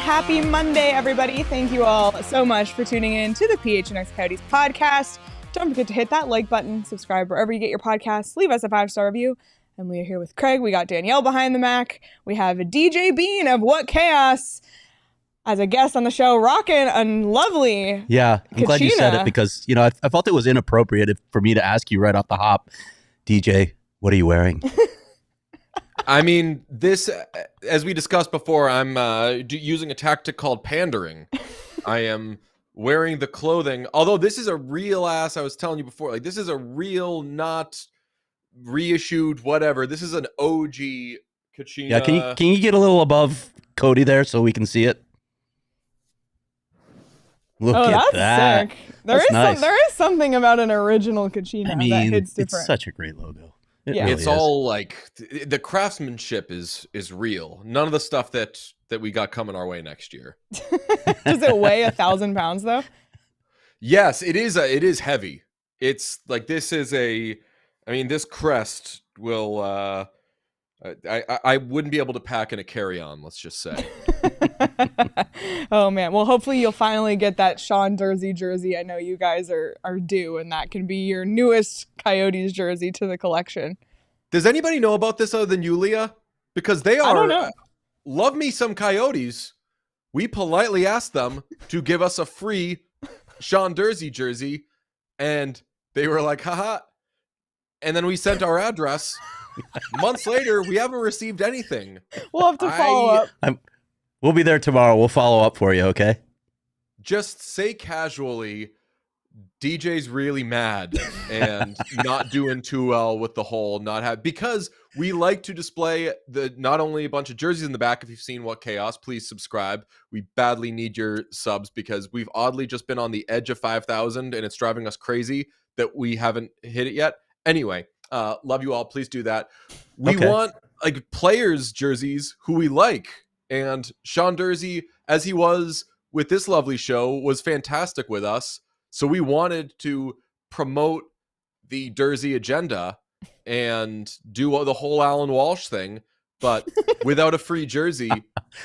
Happy Monday, everybody. Thank you all so much for tuning in to the PHNX Coyotes podcast. Don't forget to hit that like button, subscribe wherever you get your podcasts, leave us a 5-star review. And we are here with Craig. We got Danielle behind the Mac. We have DJ Bean of What Chaos as a guest on the show, rocking a lovely Yeah, I'm glad you said it because, you know, I felt it was inappropriate for me to ask you right off the hop, DJ, what are you wearing? I mean, this, as we discussed before, I'm using a tactic called pandering. I am wearing the clothing, although this is a real ass, I was telling you before, like this is a real, not reissued, whatever. This is an OG Kachina. Yeah, can you get a little above Cody there so we can see it? Look at that. Sick. Nice. There is something about an original Kachina that hits different. It's such a great logo. Yeah. It's all like the craftsmanship is real. None of the stuff that we got coming our way next year. Does it weigh 1,000 pounds though? Yes, it is. It is heavy. It's like this crest will. I wouldn't be able to pack in a carry-on. Let's just say. Oh man. Well, hopefully you'll finally get that Sean Durzi jersey. I know you guys are due, and that can be your newest Coyotes jersey to the collection. Does anybody know about this other than you, Leah? Because they are. I don't know. Love me some Coyotes. We politely asked them to give us a free Sean Durzi jersey, and they were like, haha. And then we sent our address. Months later, we haven't received anything. We'll have to follow up. We'll be there tomorrow. We'll follow up for you, okay? Just say casually, DJ's really mad and not doing too well with the whole because we like to display not only a bunch of jerseys in the back. If you've seen What Chaos, please subscribe. We badly need your subs because we've oddly just been on the edge of 5,000 and it's driving us crazy that we haven't hit it yet. Anyway, love you all. Please do that. We want like players' jerseys who we like. And Sean Durzi, as he was with this lovely show, was fantastic with us. So we wanted to promote the Durzi agenda and do the whole Alan Walsh thing, but without a free jersey,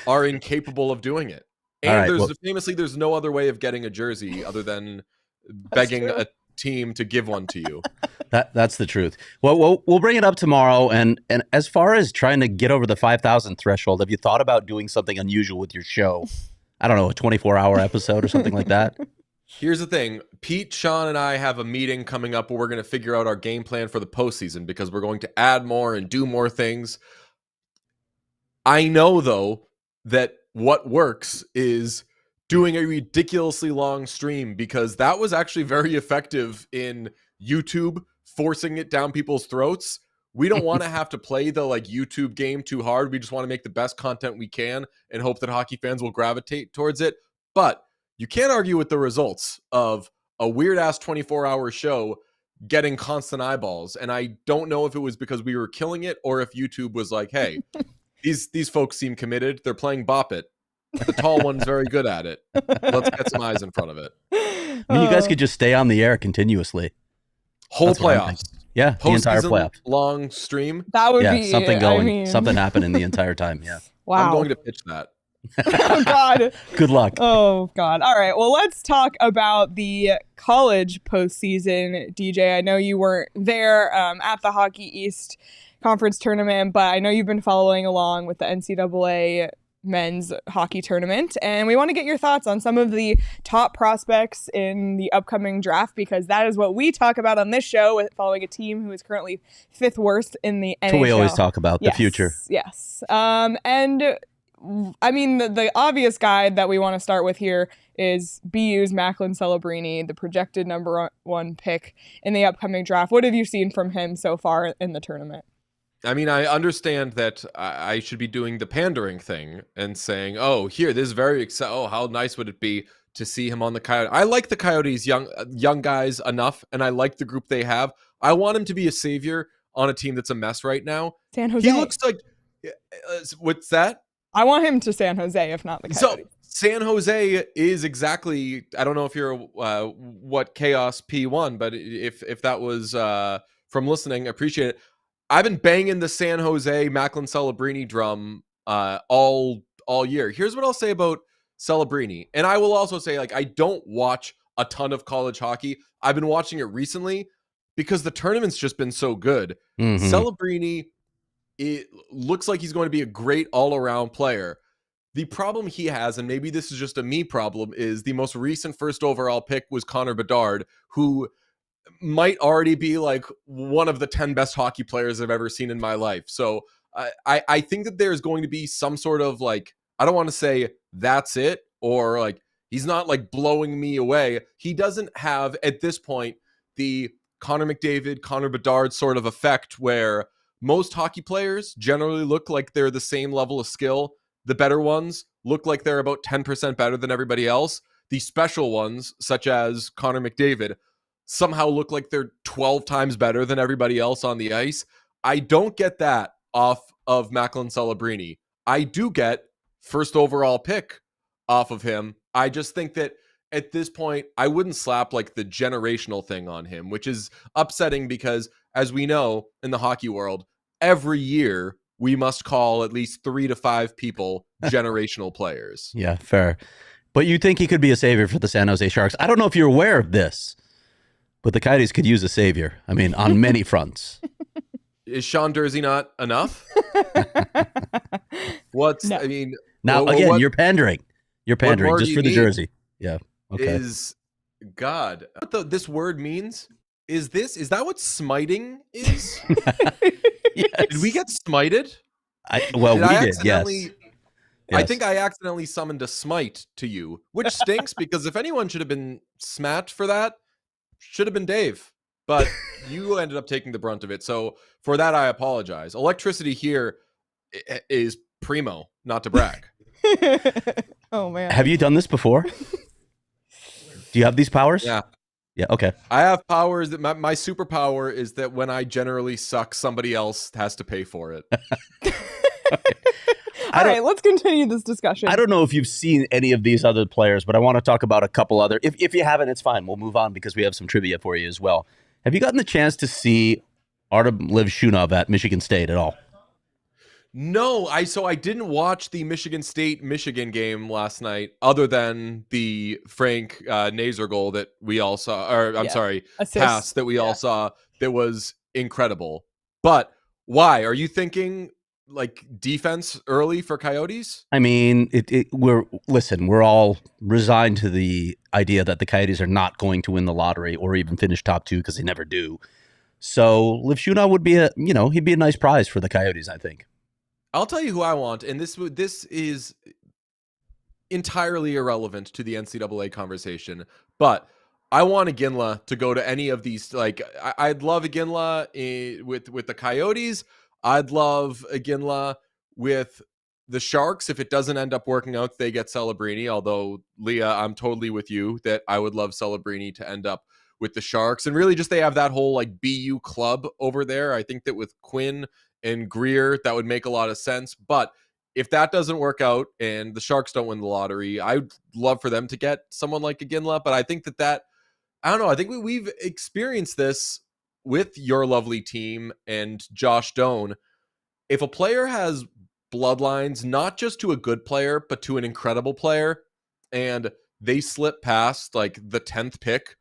are incapable of doing it. And famously, there's no other way of getting a jersey other than begging a team to give one to you. That's the truth. Well, we'll bring it up tomorrow. And as far as trying to get over the 5,000 threshold, have you thought about doing something unusual with your show? I don't know, a 24-hour episode or something like that? Here's the thing. Pete, Sean, and I have a meeting coming up where we're going to figure out our game plan for the postseason because we're going to add more and do more things. I know, though, that what works is doing a ridiculously long stream because that was actually very effective in YouTube, forcing it down people's throats. We don't want to have to play the YouTube game too hard. We just want to make the best content we can and hope that hockey fans will gravitate towards it. But you can't argue with the results of a weird-ass 24-hour show getting constant eyeballs. And I don't know if it was because we were killing it or if YouTube was like, hey, these folks seem committed. They're playing Bop It. The tall one's very good at it. Let's get some eyes in front of it. I mean, you guys could just stay on the air continuously. Whole playoffs. Yeah, the entire playoff. Long stream. That would be something going. Something happening the entire time. Yeah. Wow. I'm going to pitch that. Oh, God. Good luck. Oh, God. All right. Well, let's talk about the college postseason, DJ. I know you weren't there at the Hockey East Conference tournament, but I know you've been following along with the NCAA men's hockey tournament, and we want to get your thoughts on some of the top prospects in the upcoming draft, because that is what we talk about on this show, with following a team who is currently 5th worst in the NHL. So we always talk about the future. Yes. And I mean, the obvious guy that we want to start with here is BU's Macklin Celebrini, the projected number 1 pick in the upcoming draft. What have you seen from him so far in the tournament? I mean, I understand that I should be doing the pandering thing and saying, oh, here, this is very exciting. Oh, how nice would it be to see him on the Coyote? I like the Coyotes, young guys enough, and I like the group they have. I want him to be a savior on a team that's a mess right now. San Jose. He looks like, what's that? I want him to San Jose, if not the Coyotes. So San Jose is exactly, I don't know if you're what Chaos P1, but if that was from listening, appreciate it. I've been banging the San Jose Macklin Celebrini drum all year. Here's what I'll say about Celebrini. And I will also say, like, I don't watch a ton of college hockey. I've been watching it recently because the tournament's just been so good. Celebrini, it looks like he's going to be a great all-around player. The problem he has, and maybe this is just a me problem, is the most recent first overall pick was Connor Bedard, who might already be like one of the 10 best hockey players I've ever seen in my life. So I think that there's going to be some sort of like, I don't want to say that's it, or like, he's not like blowing me away. He doesn't have at this point the Connor McDavid, Connor Bedard sort of effect where most hockey players generally look like they're the same level of skill. The better ones look like they're about 10% better than everybody else. The special ones, such as Connor McDavid, somehow look like they're 12 times better than everybody else on the ice. I don't get that off of Macklin Celebrini. I do get first overall pick off of him. I just think that at this point, I wouldn't slap like the generational thing on him, which is upsetting because, as we know in the hockey world, every year we must call at least 3 to 5 people generational players. Yeah, fair. But you think he could be a savior for the San Jose Sharks. I don't know if you're aware of this, but the Coyotes could use a savior. I mean, on many fronts. Is Sean Dursey not enough? I mean, now again, you're pandering. You're pandering just for the jersey. Yeah. Okay. Is God what this word means? Is that what smiting is? Yes. Did we get smited? We did. Yes. I think I accidentally summoned a smite to you, which stinks because if anyone should have been smacked for that, should have been Dave, but you ended up taking the brunt of it. So for that, I apologize. Electricity here is primo, not to brag. Oh man. Have you done this before? Do you have these powers? Yeah. Yeah. Okay. I have powers that my superpower is that when I generally suck, somebody else has to pay for it. All right, let's continue this discussion. I don't know if you've seen any of these other players, but I want to talk about a couple other. If you haven't, it's fine. We'll move on because we have some trivia for you as well. Have you gotten the chance to see Artem Levshunov at Michigan State at all? No, I didn't watch the Michigan State-Michigan game last night, other than the Frank Nazer goal that we all saw, or I'm sorry, pass that we all saw that was incredible. But why? Are you thinking like defense early for Coyotes? I mean, we're all resigned to the idea that the Coyotes are not going to win the lottery or even finish top 2 because they never do. So Levshunov would be he'd be a nice prize for the Coyotes, I think. I'll tell you who I want, and this is entirely irrelevant to the NCAA conversation, but I want Iginla to go to any of these. Like, I'd love Iginla with the Coyotes. I'd love Iginla with the Sharks. If it doesn't end up working out, they get Celebrini. Although, Leah, I'm totally with you that I would love Celebrini to end up with the Sharks. And really just they have that whole like BU club over there. I think that with Quinn and Greer, that would make a lot of sense. But if that doesn't work out and the Sharks don't win the lottery, I'd love for them to get someone like Iginla. But I think that I don't know. I think we've experienced this with your lovely team and Josh Doan. If a player has bloodlines, not just to a good player, but to an incredible player, and they slip past like the 10th pick,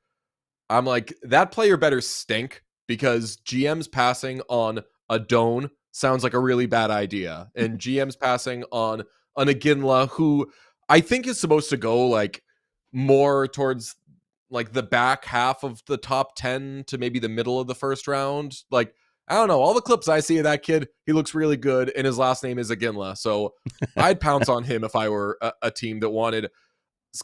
I'm like, that player better stink, because GM's passing on a Doan sounds like a really bad idea. And GM's passing on an Iginla, who I think is supposed to go like more towards like the back half of the top 10 to maybe the middle of the first round. Like, I don't know. All the clips I see of that kid, he looks really good, and his last name is Aginla. So I'd pounce on him if I were a team that wanted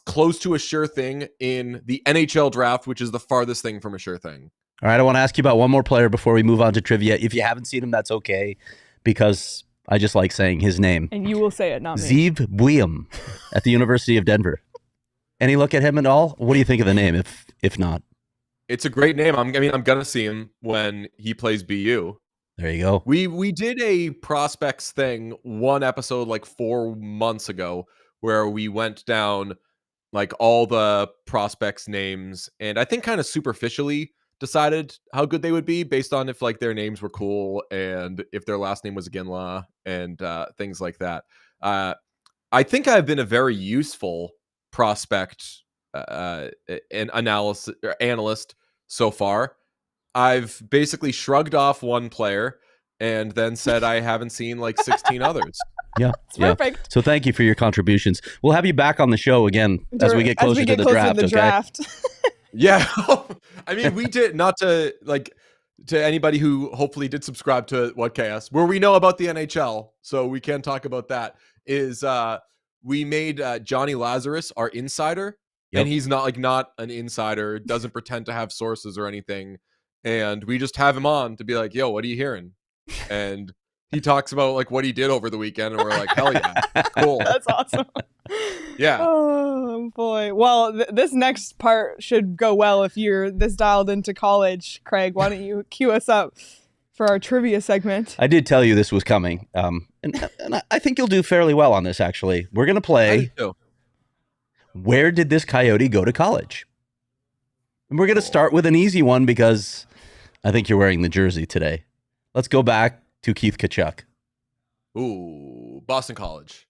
close to a sure thing in the NHL draft, which is the farthest thing from a sure thing. All right, I want to ask you about one more player before we move on to trivia. If you haven't seen him, that's okay, because I just like saying his name. And you will say it, not me. Zeev Buium at the University of Denver. Any look at him at all? What do you think of the name, if not? It's a great name. I'm gonna see him when he plays BU. There you go. We did a prospects thing one episode like 4 months ago where we went down like all the prospects' names, and I think kind of superficially decided how good they would be based on if like their names were cool and if their last name was Aginla and things like that. I think I've been a very useful prospect and analyst so far. I've basically shrugged off one player and then said I haven't seen like 16 others. Yeah, Perfect. So thank you for your contributions. We'll have you back on the show again as we get closer to the draft. Yeah. I mean, we did, not to like, to anybody who hopefully did subscribe to What Chaos, where we know about the NHL, so we can talk about that, is we made Johnny Lazarus our insider. Yep. And he's not an insider, doesn't pretend to have sources or anything. And we just have him on to be like, yo, what are you hearing? And he talks about like what he did over the weekend, and we're like, hell yeah, cool. That's awesome. Yeah. Oh boy. Well, this next part should go well if you're this dialed into college. Craig, why don't you cue us up for our trivia segment? I did tell you this was coming, and I think you'll do fairly well on this. Actually, we're gonna play. Where did this Coyote go to college? And we're gonna start with an easy one because I think you're wearing the jersey today. Let's go back to Keith Tkachuk. Ooh, Boston College.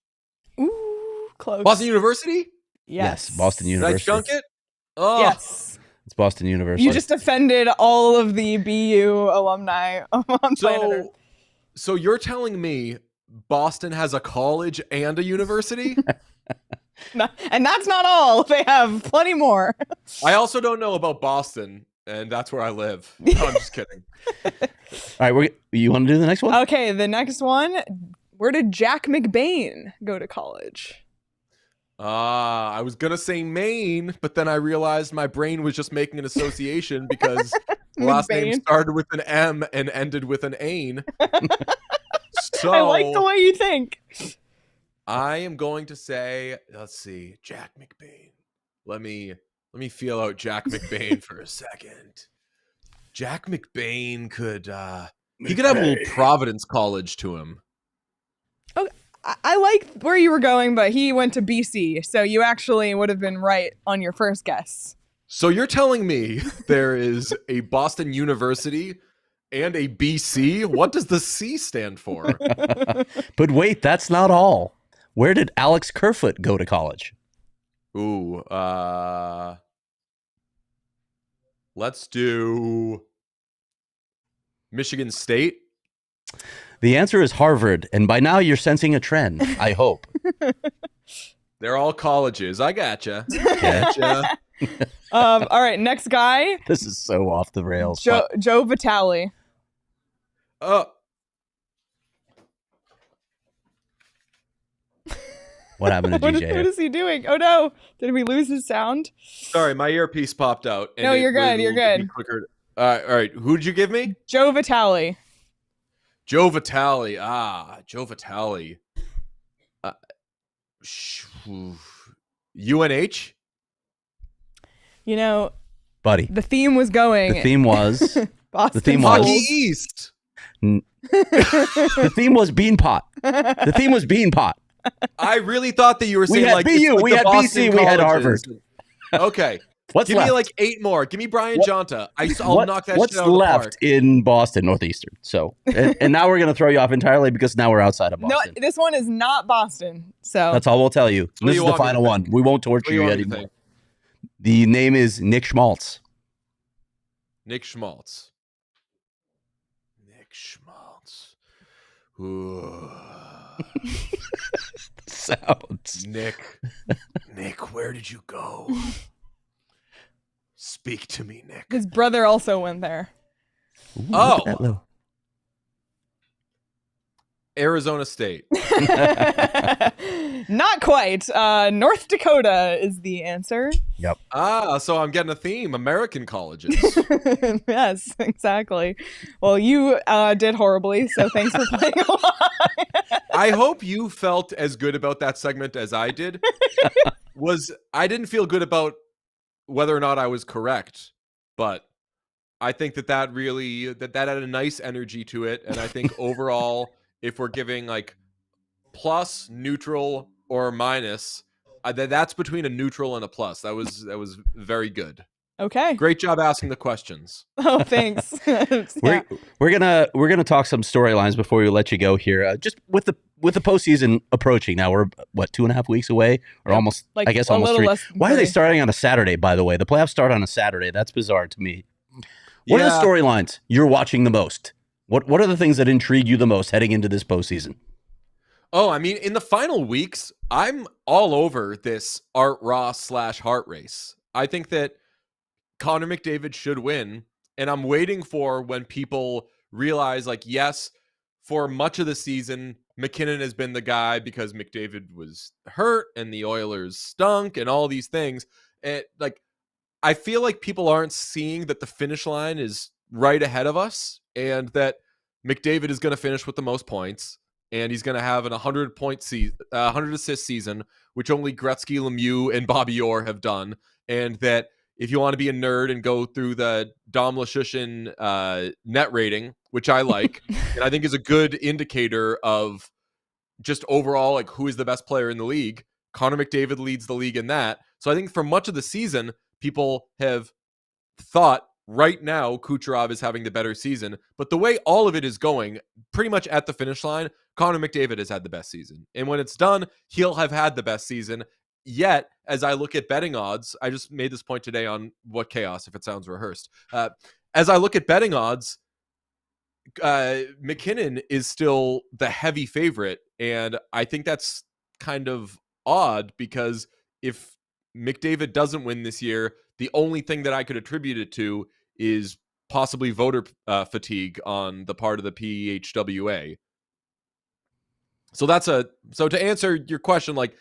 Ooh, close. Boston University? Yes, Boston University. Did I chunk it? Oh. Yes. It's Boston University. You just offended all of the BU alumni on planet Earth. So you're telling me Boston has a college and a university? No, and that's not all. They have plenty more. I also don't know about Boston, and that's where I live. No, I'm just kidding. All right, you want to do the next one? Okay, the next one. Where did Jack McBain go to college? I was going to say Maine, but then I realized my brain was just making an association because the last name started with an M and ended with an Ain. So I like the way you think. I am going to say, let's see, Jack McBain. Let me feel out Jack McBain for a second. Jack McBain could he could have a little Providence College to him. Okay, I like where you were going, but he went to BC, so you actually would have been right on your first guess. So you're telling me there is a Boston University and a BC? What does the C stand for? But wait, that's not all. Where did Alex Kerfoot go to college? Ooh, let's do Michigan State. The answer is Harvard, and by now you're sensing a trend, I hope. They're all colleges. I gotcha. Gotcha. All right, next guy. This is so off the rails. Joe Vitale. What happened to DJ? What is he doing? Oh no! Did we lose his sound? Sorry, my earpiece popped out. No, you're good. You're good. All right. Who did you give me? Joe Vitale. Joe Vitale. Joe Vitale. UNH? You know, buddy. The theme was going. The theme was Boston. The theme was Hockey East. The theme was Beanpot. The theme was Beanpot. I really thought that you were saying we had like BU, like we had BC, we had Harvard. Okay. Give left? Me like 8 more. Give me Brian Jonta. I'll knock that shit out of the left park. in Boston, Northeastern? So, and now we're going to throw you off entirely because now we're outside of Boston. No, this one is not Boston. So that's all we'll tell you. This is the final one. We won't torture you anymore. The name is Nick Schmaltz. Nick Schmaltz. Nick Schmaltz. Ooh. Sounds. Nick, where did you go? Speak to me, Nick. His brother also went there. Ooh, Arizona State. Not quite. North Dakota is the answer. Yep. So I'm getting a theme. American colleges. Yes, exactly. Well, you did horribly, so thanks for playing along. I hope you felt as good about that segment as I did. I didn't feel good about whether or not I was correct, but I think that really that had a nice energy to it. And I think overall, if we're giving like plus, neutral, or minus, that's between a neutral and a plus. That was very good. Okay. Great job asking the questions. Oh, thanks. Yeah. We're gonna talk some storylines before we let you go here. Just with the postseason approaching. Now we're 2.5 weeks away, or almost. Like, I guess almost 3. Why 3. are they starting on a Saturday? By the way, the playoffs start on a Saturday. That's bizarre to me. What are the storylines you're watching the most? What are the things that intrigue you the most heading into this postseason? Oh, I mean, in the final weeks, I'm all over this Art Ross / Hart race. I think that Connor McDavid should win, and I'm waiting for when people realize, like, yes, for much of the season, McKinnon has been the guy because McDavid was hurt and the Oilers stunk and all these things. I feel like people aren't seeing that the finish line is right ahead of us and that McDavid is going to finish with the most points. And he's going to have an 100 assist season, which only Gretzky, Lemieux, and Bobby Orr have done. And that if you want to be a nerd and go through the Dom Luszczyszyn net rating, which I like, and I think is a good indicator of just overall like who is the best player in the league, Connor McDavid leads the league in that. So I think for much of the season, people have thought right now Kucherov is having the better season. But the way all of it is going, pretty much at the finish line, Connor McDavid has had the best season. And when it's done, he'll have had the best season. Yet, as I look at betting odds, I just made this point today on What Chaos, if it sounds rehearsed. As I look at betting odds, McKinnon is still the heavy favorite. And I think that's kind of odd because if McDavid doesn't win this year, the only thing that I could attribute it to is possibly voter fatigue on the part of the PHWA. So to answer your question, like,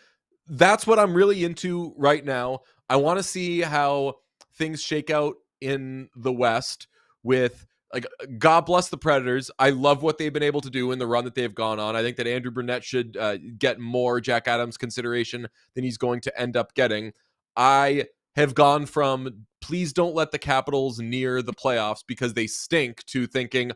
that's what I'm really into right now. I want to see how things shake out in the West with, like, God bless the Predators. I love what they've been able to do in the run that they've gone on. I think that Andrew Burnett should get more Jack Adams consideration than he's going to end up getting. I have gone from please don't let the Capitals near the playoffs because they stink to thinking,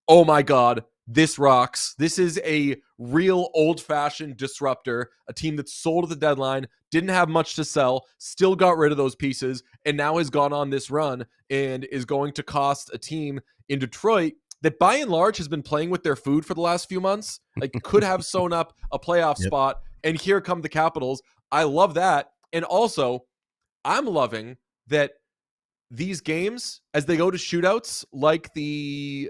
oh my God, this rocks. This is a real old-fashioned disruptor, a team that sold at the deadline, didn't have much to sell, still got rid of those pieces, and now has gone on this run and is going to cost a team in Detroit that by and large has been playing with their food for the last few months, like could have sewn up a playoff spot, and here come the Capitals. I love that. And also, I'm loving that these games, as they go to shootouts, like the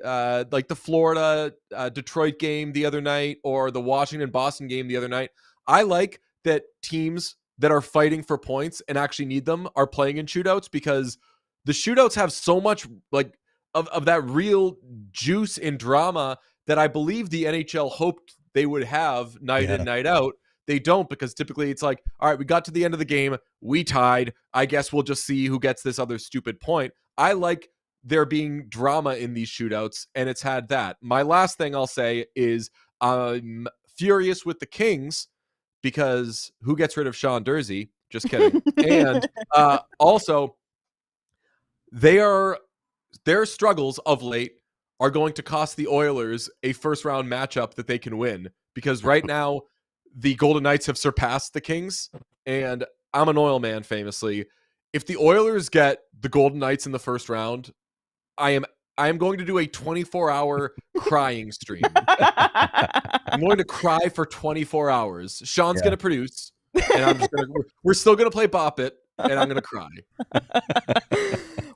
Florida Detroit game the other night or the Washington Boston game the other night, I like that teams that are fighting for points and actually need them are playing in shootouts because the shootouts have so much like of that real juice and drama that I believe the NHL hoped they would have night in, night out. They don't, because typically it's like, all right, we got to the end of the game, we tied, I guess we'll just see who gets this other stupid point. I like there being drama in these shootouts, and it's had that. My last thing I'll say is I'm furious with the Kings because who gets rid of Sean Durzi? Just kidding. And also, their struggles of late are going to cost the Oilers a first-round matchup that they can win, because right now, the Golden Knights have surpassed the Kings, and I'm an Oil man famously. If the Oilers get the Golden Knights in the first round, I am going to do a 24-hour crying stream. I'm going to cry for 24 hours. Sean's going to produce, and we're still going to play Bop It, and I'm going to cry.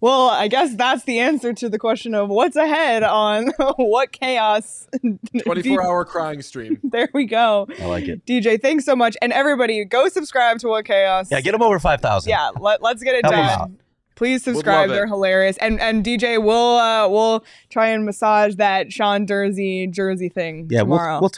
Well, I guess that's the answer to the question of what's ahead on What Chaos. 24-hour crying stream. There we go. I like it. DJ, thanks so much. And everybody, go subscribe to What Chaos. Yeah, get them over 5,000. Yeah, let's get it Help 'em done. out. Please subscribe. They're hilarious. And DJ, we'll try and massage that Sean Dursey jersey thing tomorrow. We'll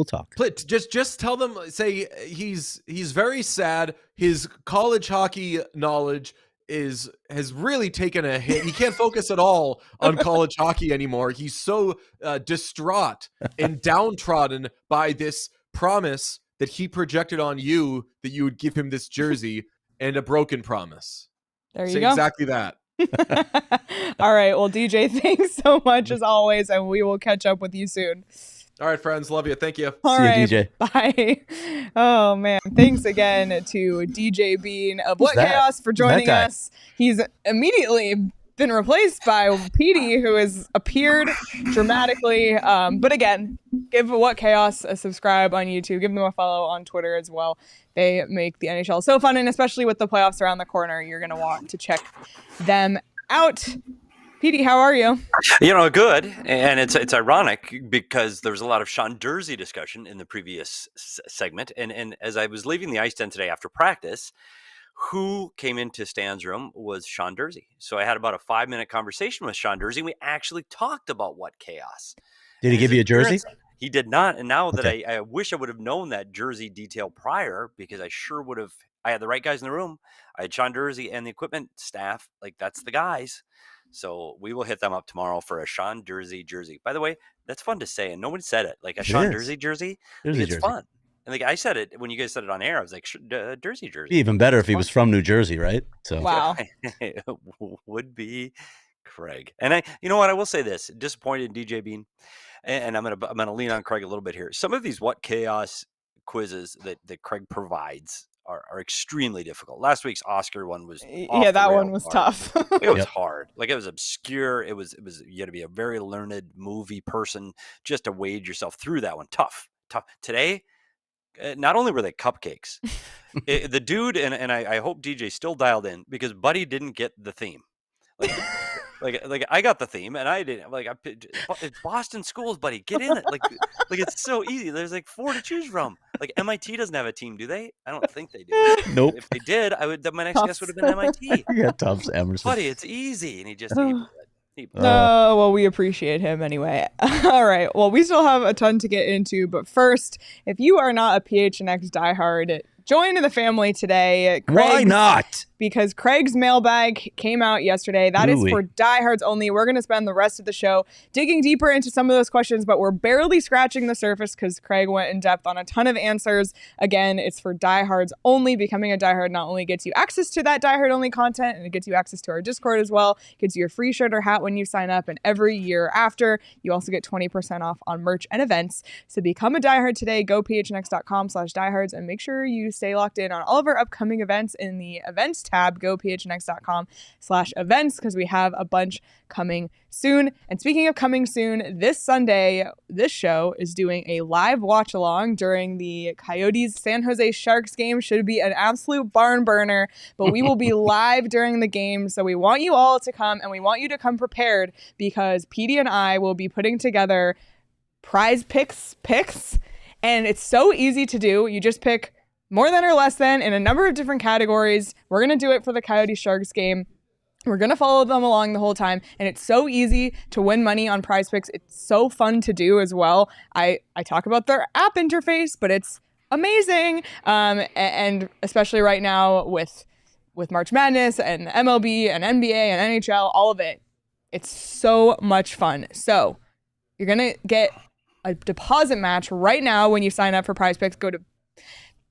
talk. Just tell them, say he's very sad. His college hockey knowledge has really taken a hit. He can't focus at all on college hockey anymore. He's so distraught and downtrodden by this promise that he projected on you that you would give him this jersey, and a broken promise. There you go. Exactly that. All right. Well, DJ, thanks so much as always, and we will catch up with you soon. All right, friends. Love you. Thank you. All See right, you, DJ. Bye. Oh, man. Thanks again to DJ Bean of What Chaos for joining us. He's immediately been replaced by Petey, who has appeared dramatically. But again, give What Chaos a subscribe on YouTube. Give them a follow on Twitter as well. They make the NHL so fun, and especially with the playoffs around the corner, you're going to want to check them out. Petey, how are you? Good. And it's ironic because there was a lot of Sean Dursey discussion in the previous segment. And as I was leaving the ice den today after practice, who came into Stan's room was Sean Dursey. So I had about a 5-minute conversation with Sean Dursey, and we actually talked about What Chaos. Did he give you a jersey? He did not. And now that I wish I would have known that jersey detail prior, because I sure would have. I had the right guys in the room. I had Sean Dursey and the equipment staff. Like, that's the guys. So we will hit them up tomorrow for a Sean Dursey jersey. By the way, that's fun to say, and nobody said it. Like, a Sean Dursey jersey, it's fun. And like I said it when you guys said it on air, I was like, Dursey jersey. Be even better if he was from New Jersey, right? So wow, it would be Craig. And you know what? I will say this: disappointed in DJ Bean, and I'm gonna lean on Craig a little bit here. Some of these What Chaos quizzes that Craig provides are extremely difficult. Last week's Oscar one was that one was tough. It was hard. Like, it was obscure. It was you had to be a very learned movie person just to wade yourself through that one. Tough. Today, not only were they cupcakes, the dude and I hope DJ still dialed in, because Buddy didn't get the theme. Like I got the theme and I didn't. Like, it's Boston schools, Buddy, get in it. Like it's so easy. There's like 4 to choose from. Like, MIT doesn't have a team, do they? I don't think they do. Nope. If they did, my next guess would have been MIT. Yeah, Tufts, Emerson. Buddy, it's easy, and he just. Well, we appreciate him anyway. All right. Well, we still have a ton to get into, but first, if you are not a PHNX diehard, join the family today. Why not? Because Craig's mailbag came out yesterday. That is for diehards only. We're going to spend the rest of the show digging deeper into some of those questions, but we're barely scratching the surface because Craig went in depth on a ton of answers. Again, it's for diehards only. Becoming a diehard not only gets you access to that diehard only content, and it gets you access to our Discord as well. It gets you a free shirt or hat when you sign up, and every year after, you also get 20% off on merch and events. So become a diehard today. Go phnx.com/diehards and make sure you stay locked in on all of our upcoming events in the events tab. Go phnx.com/events because we have a bunch coming soon. And speaking of coming soon, this Sunday, this show is doing a live watch along during the Coyotes San Jose Sharks game. Should be an absolute barn burner, but we will be live during the game. So we want you all to come, and we want you to come prepared, because Petey and I will be putting together prize picks, and it's so easy to do. You just pick more than or less than in a number of different categories. We're going to do it for the Coyote Sharks game. We're going to follow them along the whole time. And it's so easy to win money on prize picks. It's so fun to do as well. I talk about their app interface, but it's amazing. And especially right now with March Madness and MLB and NBA and NHL, all of it, it's so much fun. So you're going to get a deposit match right now when you sign up for prize picks. Go to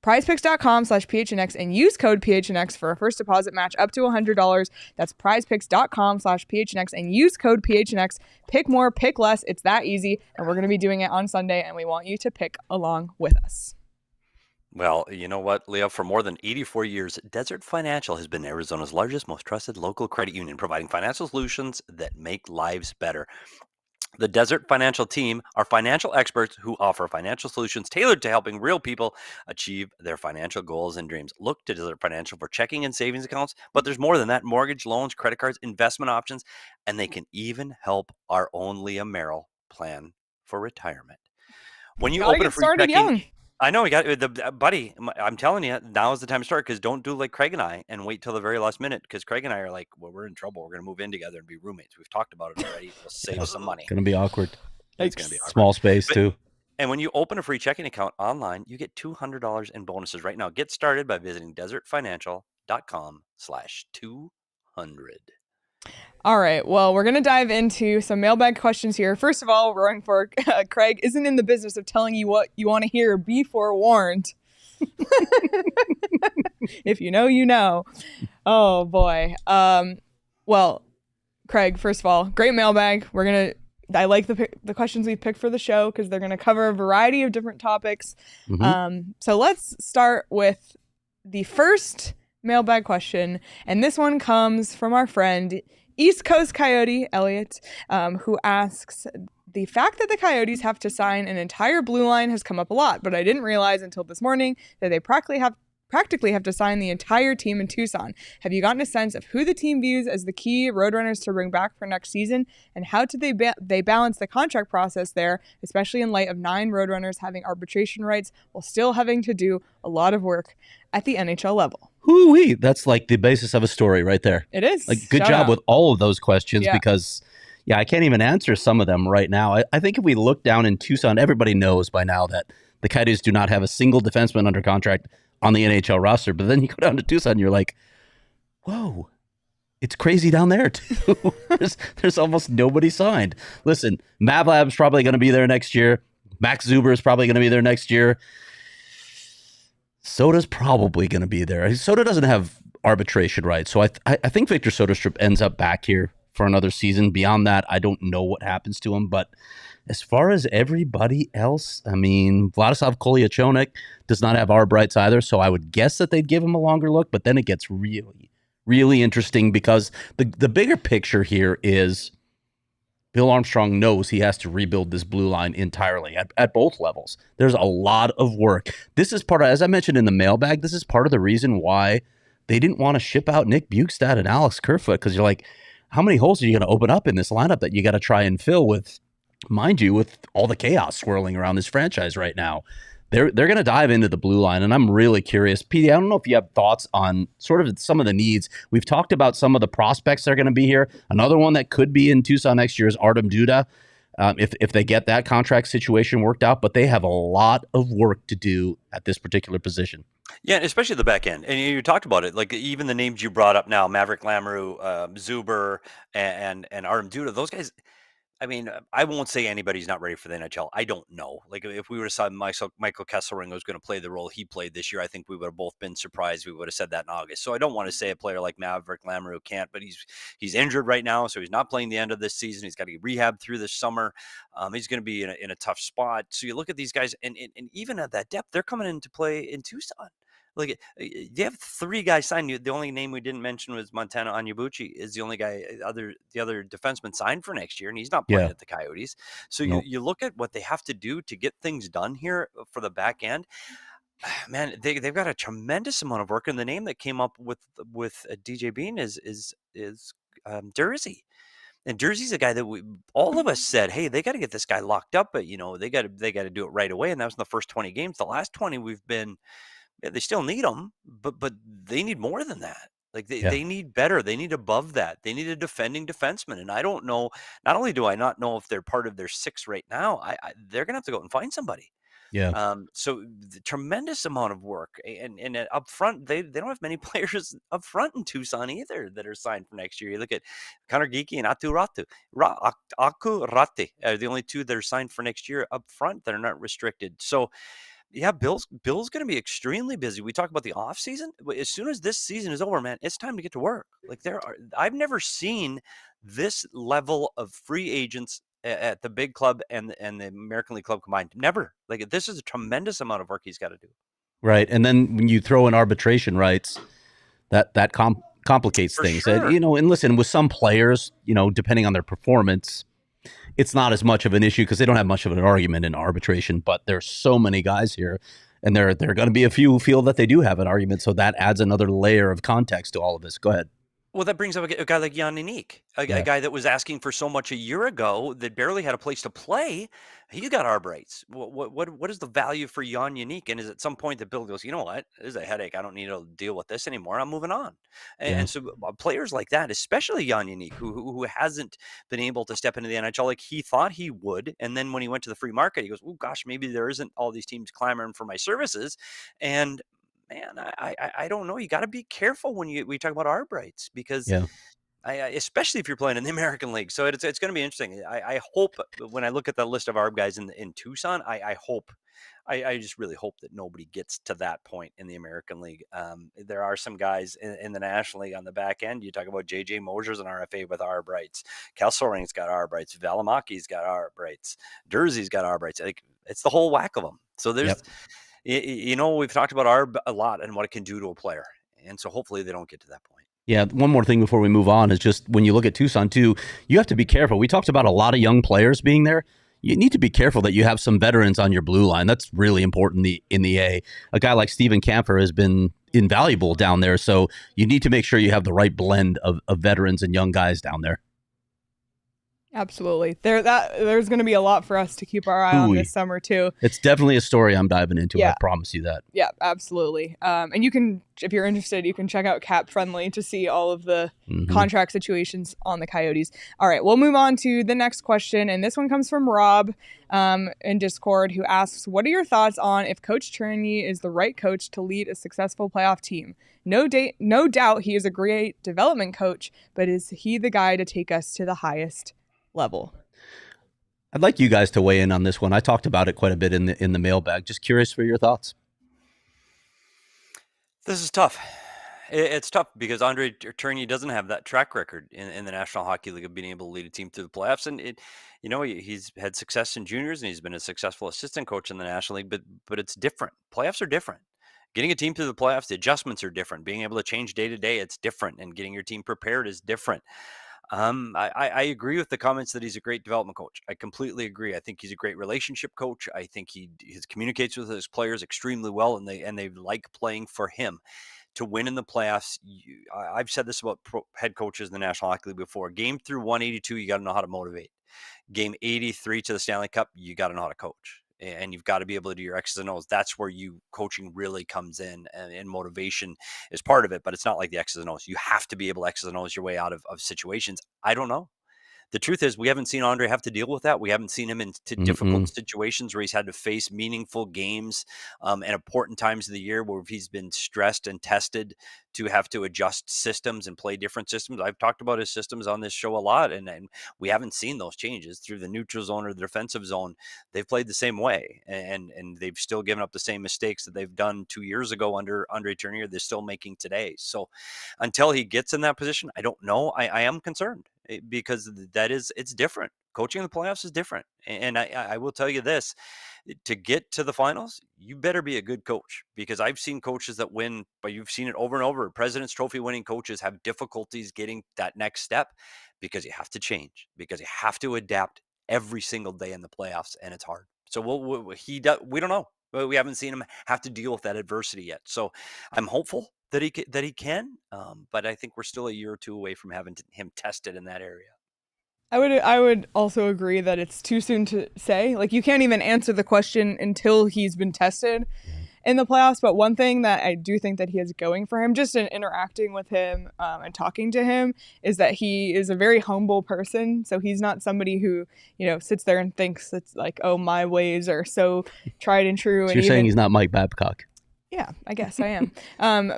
prizepicks.com/PHNX and use code PHNX for a first deposit match up to $100. That's prizepicks.com/PHNX and use code PHNX. Pick more, pick less. It's that easy. And we're going to be doing it on Sunday, and we want you to pick along with us. Well, you know what, Leah? For more than 84 years, Desert Financial has been Arizona's largest, most trusted local credit union, providing financial solutions that make lives better. The Desert Financial team are financial experts who offer financial solutions tailored to helping real people achieve their financial goals and dreams. Look to Desert Financial for checking and savings accounts, but there's more than that: mortgage, loans, credit cards, investment options, and they can even help our own Leah Merrill plan for retirement. When you open a free checking, I know we got buddy. I'm telling you, now is the time to start, because don't do like Craig and I and wait till the very last minute, because Craig and I are like, well, we're in trouble. We're going to move in together and be roommates. We've talked about it already. We'll save some money. Going to be awkward. It's going to be awkward. Small space too. And when you open a free checking account online, you get $200 in bonuses right now. Get started by visiting desertfinancial.com/200. All right. Well, we're going to dive into some mailbag questions here. First of all, we're going for Craig isn't in the business of telling you what you want to hear. Be forewarned. If you know, you know. Oh, boy. Well, Craig, first of all, great mailbag. I like the questions we've picked for the show because they're going to cover a variety of different topics. Mm-hmm. So let's start with the first mailbag question. And this one comes from our friend East Coast Coyote, Elliot, who asks, the fact that the Coyotes have to sign an entire blue line has come up a lot, but I didn't realize until this morning that they practically have to sign the entire team in Tucson. Have you gotten a sense of who the team views as the key roadrunners to bring back for next season, and how do they balance the contract process there, especially in light of 9 roadrunners having arbitration rights while still having to do a lot of work at the NHL level? Hoo-wee. That's like the basis of a story right there. It is. Like, good job with all of those questions because, I can't even answer some of them right now. I think if we look down in Tucson, everybody knows by now that the Coyotes do not have a single defenseman under contract on the NHL roster. But then you go down to Tucson and you're like, whoa, it's crazy down there too. there's almost nobody signed. Listen, Mavlab's probably going to be there next year. Max Zuber is probably going to be there next year. Soda's probably going to be there. Soda doesn't have arbitration rights. So I think Victor Soderstrom ends up back here for another season. Beyond that, I don't know what happens to him. But as far as everybody else, I mean, Vladislav Kolyachonok does not have arb rights either. So I would guess that they'd give him a longer look. But then it gets really, really interesting because the bigger picture here is Bill Armstrong knows he has to rebuild this blue line entirely at both levels. There's a lot of work. This is part of, as I mentioned in the mailbag, this is part of the reason why they didn't want to ship out Nick Bjugstad and Alex Kerfoot, because you're like, how many holes are you going to open up in this lineup that you got to try and fill with, mind you, with all the chaos swirling around this franchise right now? They're going to dive into the blue line, and I'm really curious. Petey, I don't know if you have thoughts on sort of some of the needs. We've talked about some of the prospects that are going to be here. Another one that could be in Tucson next year is Artem Duda, if they get that contract situation worked out. But they have a lot of work to do at this particular position. Yeah, especially the back end. And you talked about it, like even the names you brought up now, Maverick Lamoureux, Zuber, and Artem Duda, those guys. I mean, I won't say anybody's not ready for the NHL. I don't know. Like, if we were to say Michael Kesselring was going to play the role he played this year, I think we would have both been surprised. We would have said that in August. So I don't want to say a player like Maverick Lamoureux can't, but he's injured right now, so he's not playing the end of this season. He's got to get rehab through this summer. He's going to be in a tough spot. So you look at these guys, and even at that depth, they're coming into play in Tucson. Like, you have 3 guys signed. The only name we didn't mention was Montana Onyebuchi is the only guy, the other defenseman signed for next year, and he's not playing at the Coyotes. So you look at what they have to do to get things done here for the back end. Man, they've got a tremendous amount of work, and the name that came up with DJ Bean is Dursey. And Jersey's a guy that all of us said, hey, they got to get this guy locked up, but they got to do it right away. And that was in the first 20 games. The last 20 we've been. They still need them, but they need more than that. Like they need better. They need above that. They need a defending defenseman. And I don't know. Not only do I not know if they're part of their 6 right now, they're gonna have to go out and find somebody. Yeah. So the tremendous amount of work, and up front, they don't have many players up front in Tucson either that are signed for next year. You look at Connor Geeky and Aku Rate are the only 2 that are signed for next year up front that are not restricted. So. Yeah, Bill's going to be extremely busy. We talk about the offseason. As soon as this season is over, man, it's time to get to work. Like I've never seen this level of free agents at the big club and the American League club combined. Never. Like, this is a tremendous amount of work he's got to do. Right, and then when you throw in arbitration rights, that complicates things. Sure. And listen, with some players, depending on their performance, it's not as much of an issue because they don't have much of an argument in arbitration, but there's so many guys here, and there are going to be a few who feel that they do have an argument, so that adds another layer of context to all of this. Go ahead. Well, that brings up a guy like Jan Unique, a guy that was asking for so much a year ago that barely had a place to play. He's got arb rights. What is the value for Jan Unique? And is at some point that Bill goes, you know what, this is a headache. I don't need to deal with this anymore. I'm moving on. And so players like that, especially Jan Unique, who hasn't been able to step into the NHL like he thought he would. And then when he went to the free market, he goes, oh gosh, maybe there isn't all these teams clamoring for my services. And man, I don't know. You got to be careful when we talk about arb rights because especially if you're playing in the American League. So it's going to be interesting. I hope when I look at the list of arb guys in Tucson, I just really hope that nobody gets to that point in the American League. There are some guys in the National League on the back end. You talk about JJ Mosier's an RFA with arb rights. Kelsoring's got arb rights. Valimaki's got arb rights. Durzee's got arb rights. It's the whole whack of them. So there's. You know, we've talked about arb a lot and what it can do to a player. And so hopefully they don't get to that point. Yeah, one more thing before we move on is just when you look at Tucson, too, you have to be careful. We talked about a lot of young players being there. You need to be careful that you have some veterans on your blue line. That's really important in the A. A guy like Steven Kampfer has been invaluable down there, so you need to make sure you have the right blend of veterans and young guys down there. Absolutely. There's going to be a lot for us to keep our eye on this summer, too. It's definitely a story I'm diving into. I promise you that. Yeah, absolutely. And you can, if you're interested, you can check out Cap Friendly to see all of the contract situations on the Coyotes. All right, we'll move on to the next question. And this one comes from Rob in Discord, who asks, what are your thoughts on if Coach Tourigny is the right coach to lead a successful playoff team? No doubt he is a great development coach, but is he the guy to take us to the highest level? I'd like you guys to weigh in on this one. I talked about it quite a bit in the mailbag. Just curious for your thoughts. This is tough. It's tough because Andre Tourigny doesn't have that track record in the National Hockey League of being able to lead a team through the playoffs. And he's had success in juniors and he's been a successful assistant coach in the National League, but it's different. Playoffs are different. Getting a team through the playoffs, the adjustments are different. Being able to change day to day, it's different. And getting your team prepared is different. I agree with the comments that he's a great development coach. I completely agree. I think he's a great relationship coach. I think he communicates with his players extremely well, and they like playing for him. To win in the playoffs, I've said this about head coaches in the National Hockey League before. Game through 182, you got to know how to motivate. Game 83 to the Stanley Cup, you got to know how to coach. And you've got to be able to do your X's and O's. That's where coaching really comes in, and motivation is part of it, but it's not like the X's and O's. You have to be able to X's and O's your way out of situations. I don't know. The truth is we haven't seen Andre have to deal with that. We haven't seen him into difficult situations where he's had to face meaningful games and important times of the year where he's been stressed and tested to have to adjust systems and play different systems. I've talked about his systems on this show a lot, and we haven't seen those changes through the neutral zone or the defensive zone. They've played the same way, and they've still given up the same mistakes that they've done 2 years ago under Andre Tourigny. They're still making today. So until he gets in that position, I don't know. I am concerned because it's different. Coaching in the playoffs is different. And I will tell you this, to get to the finals, you better be a good coach, because I've seen coaches that win, but you've seen it over and over. President's Trophy winning coaches have difficulties getting that next step because you have to change, because you have to adapt every single day in the playoffs, and it's hard. So we don't know. We haven't seen him have to deal with that adversity yet. So I'm hopeful that he can, but I think we're still a year or two away from having him tested in that area. I would also agree that it's too soon to say. Like, you can't even answer the question until he's been tested in the playoffs. But one thing that I do think that he has going for him, just in interacting with him and talking to him, is that he is a very humble person. So he's not somebody who, sits there and thinks it's like, oh, my ways are so tried and true. So and you're saying he's not Mike Babcock? Yeah, I guess I am.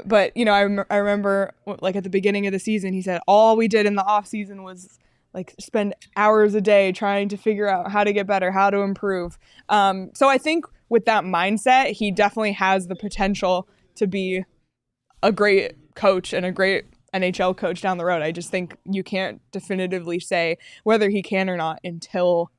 But, I remember, like, at the beginning of the season, he said all we did in the off season was like spend hours a day trying to figure out how to get better, how to improve. So I think with that mindset, he definitely has the potential to be a great coach and a great NHL coach down the road. I just think you can't definitively say whether he can or not until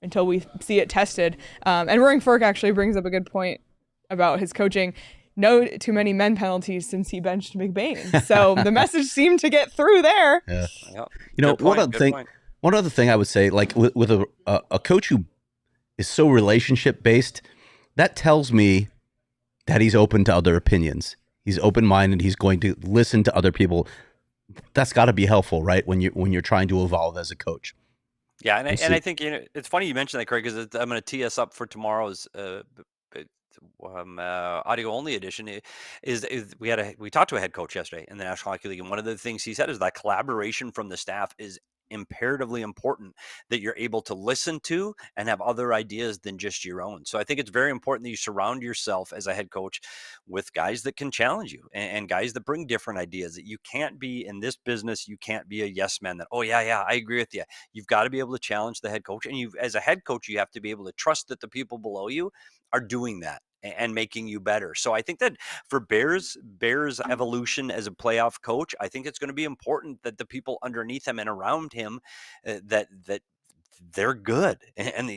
we see it tested. And Roaring Fork actually brings up a good point about his coaching. No too many men penalties since he benched McBain. So the message seemed to get through there. Yeah. Yep. One other thing I would say, like with a coach who is so relationship based, that tells me that he's open to other opinions. He's open-minded. He's going to listen to other people. that's got to be helpful, right? When you're trying to evolve as a coach. Yeah, and We'll I see. think it's funny you mentioned that, Craig, because I'm going to tee us up for tomorrow's audio only edition. Is we talked to a head coach yesterday in the National Hockey League, and one of the things he said is that collaboration from the staff is imperatively important, that you're able to listen to and have other ideas than just your own. So I think it's very important that you surround yourself as a head coach with guys that can challenge you, and guys that bring different ideas. That you can't be in this business, you can't be a yes man that, oh yeah, I agree with you. You've got to be able to challenge the head coach, and you, as a head coach, you have to be able to trust that the people below you are doing that and making you better. So I think that for Bears evolution as a playoff coach, I think it's going to be important that the people underneath him and around him, that they're good, and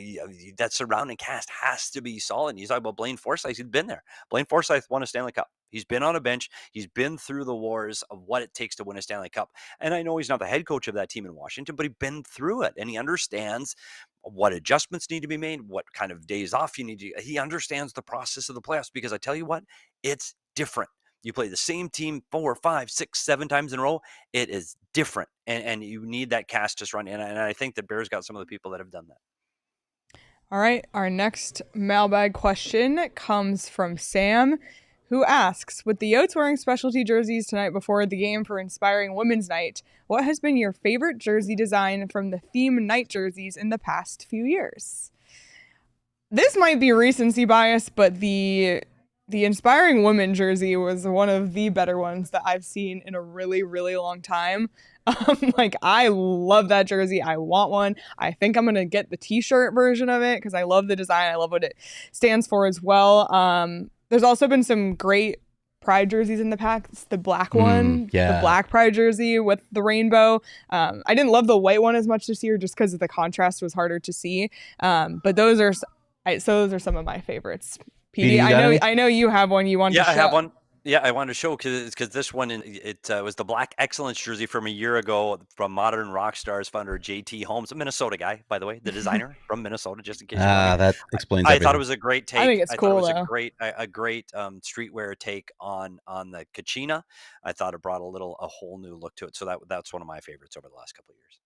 that surrounding cast has to be solid. You talk about Blaine Forsythe; he's been there. Blaine Forsythe won a Stanley Cup. He's been on a bench. He's been through the wars of what it takes to win a Stanley Cup. And I know he's not the head coach of that team in Washington, but he's been through it, and he understands what adjustments need to be made, what kind of days off you need to. He understands the process of the playoffs, because I tell you what, it's different. You play the same team 4, 5, 6, 7 times in a row. It is different, and you need that cast to run. And I think that Bears got some of the people that have done that. All right, our next mailbag question comes from Sam, who asks, with the Yotes wearing specialty jerseys tonight before the game for Inspiring Women's Night, what has been your favorite jersey design from the theme night jerseys in the past few years? This might be recency bias, but the Inspiring Women jersey was one of the better ones that I've seen in a really, really long time. Like, I love that jersey. I want one. I think I'm going to get the t-shirt version of it because I love the design. I love what it stands for as well. There's also been some great Pride jerseys in the pack. It's the black one, yeah. The black Pride jersey with the rainbow. I didn't love the white one as much this year just because the contrast was harder to see. But those are some of my favorites. Petey, I know you have one you want to show. Yeah, I have one. Yeah, I wanted to show because this one, it was the Black Excellence jersey from a year ago from Modern Rockstars founder JT Holmes, a Minnesota guy, by the way, the designer from Minnesota, just in case. That explains I everything. thought it was a great take. I think it's cool, thought it was a great streetwear take on the Kachina. I thought it brought a whole new look to it. So that's one of my favorites over the last couple of years.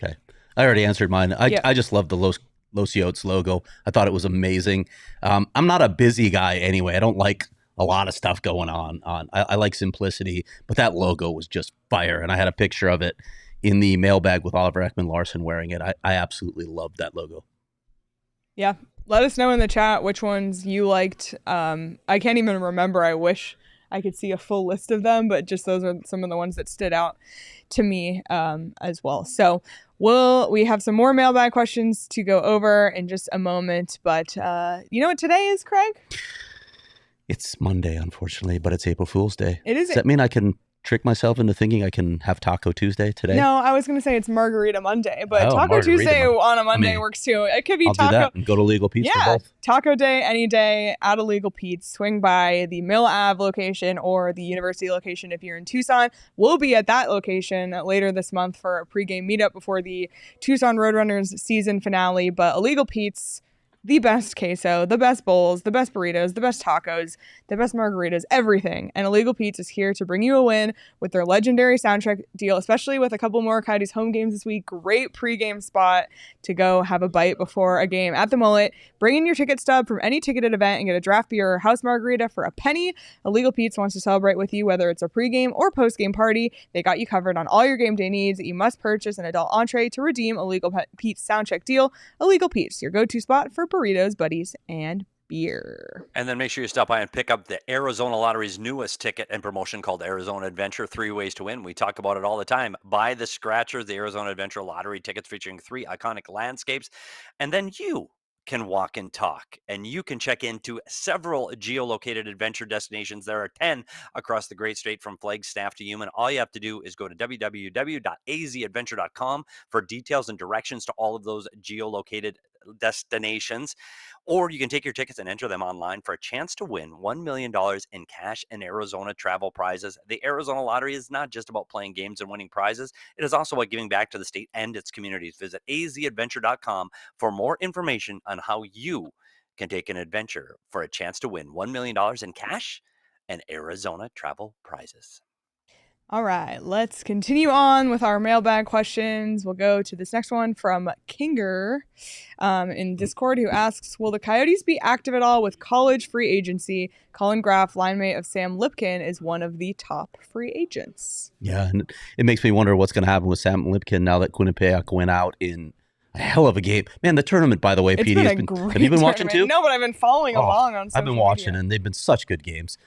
Okay, I already answered mine. I just love the Los Yotes logo. I thought it was amazing. I'm not a busy guy anyway. I don't like a lot of stuff going on. I like simplicity, but that logo was just fire. And I had a picture of it in the mailbag with Oliver Ekman-Larsson wearing it. I absolutely loved that logo. Yeah. Let us know in the chat which ones you liked. I can't even remember. I wish I could see a full list of them, but just those are some of the ones that stood out to me as well. So we have some more mailbag questions to go over in just a moment. But you know what today is, Craig? It's Monday, unfortunately, but it's April Fool's Day. It is. Does that mean I can trick myself into thinking I can have Taco Tuesday today? No, I was going to say it's Margarita Monday, but Taco Tuesday on a Monday works too. It could be I'll Taco. do that and go to Legal Pete's for both. Taco Day any day at a Legal Pete's. Swing by the Mill Ave location or the University location if you're in Tucson. We'll be at that location later this month for a pregame meetup before the Tucson Roadrunners season finale. But a Legal Pete's, the best queso, the best bowls, the best burritos, the best tacos, the best margaritas, everything. And Illegal Pete's is here to bring you a win with their legendary soundtrack deal, especially with a couple more Coyotes home games this week. Great pregame spot to go have a bite before a game at the Mullet. Bring in your ticket stub from any ticketed event and get a draft beer or house margarita for a penny. Illegal Pete's wants to celebrate with you, whether it's a pregame or postgame party. They got you covered on all your game day needs. You must purchase an adult entree to redeem Illegal Pete's soundcheck deal. Illegal Pete's, your go-to spot for burritos, buddies, and beer. And then make sure you stop by and pick up the Arizona Lottery's newest ticket and promotion called Arizona Adventure, 3 ways to win. We talk about it all the time. Buy the scratchers, the Arizona Adventure Lottery tickets featuring 3 iconic landscapes, and then you can walk and talk, and you can check into several geolocated adventure destinations. There are 10 across the great state from Flagstaff to Human. All you have to do is go to www.azadventure.com for details and directions to all of those geolocated destinations, or you can take your tickets and enter them online for a chance to win $1 million in cash and Arizona travel prizes. The Arizona Lottery is not just about playing games and winning prizes. It is also about giving back to the state and its communities. Visit azadventure.com for more information on how you can take an adventure for a chance to win $1 million in cash and Arizona travel prizes. All right, let's continue on with our mailbag questions. We'll go to this next one from Kinger in Discord, who asks, will the Coyotes be active at all with college free agency? Colin Graff, line mate of Sam Lipkin, is one of the top free agents. Yeah, and it makes me wonder what's going to happen with Sam Lipkin now that Quinnipiac went out in a hell of a game. Man, the tournament, by the way, It's Petey, been has a been. great Have you been watching tournament. too? No, but I've been following along on social I've been watching, media. and they've been such good games.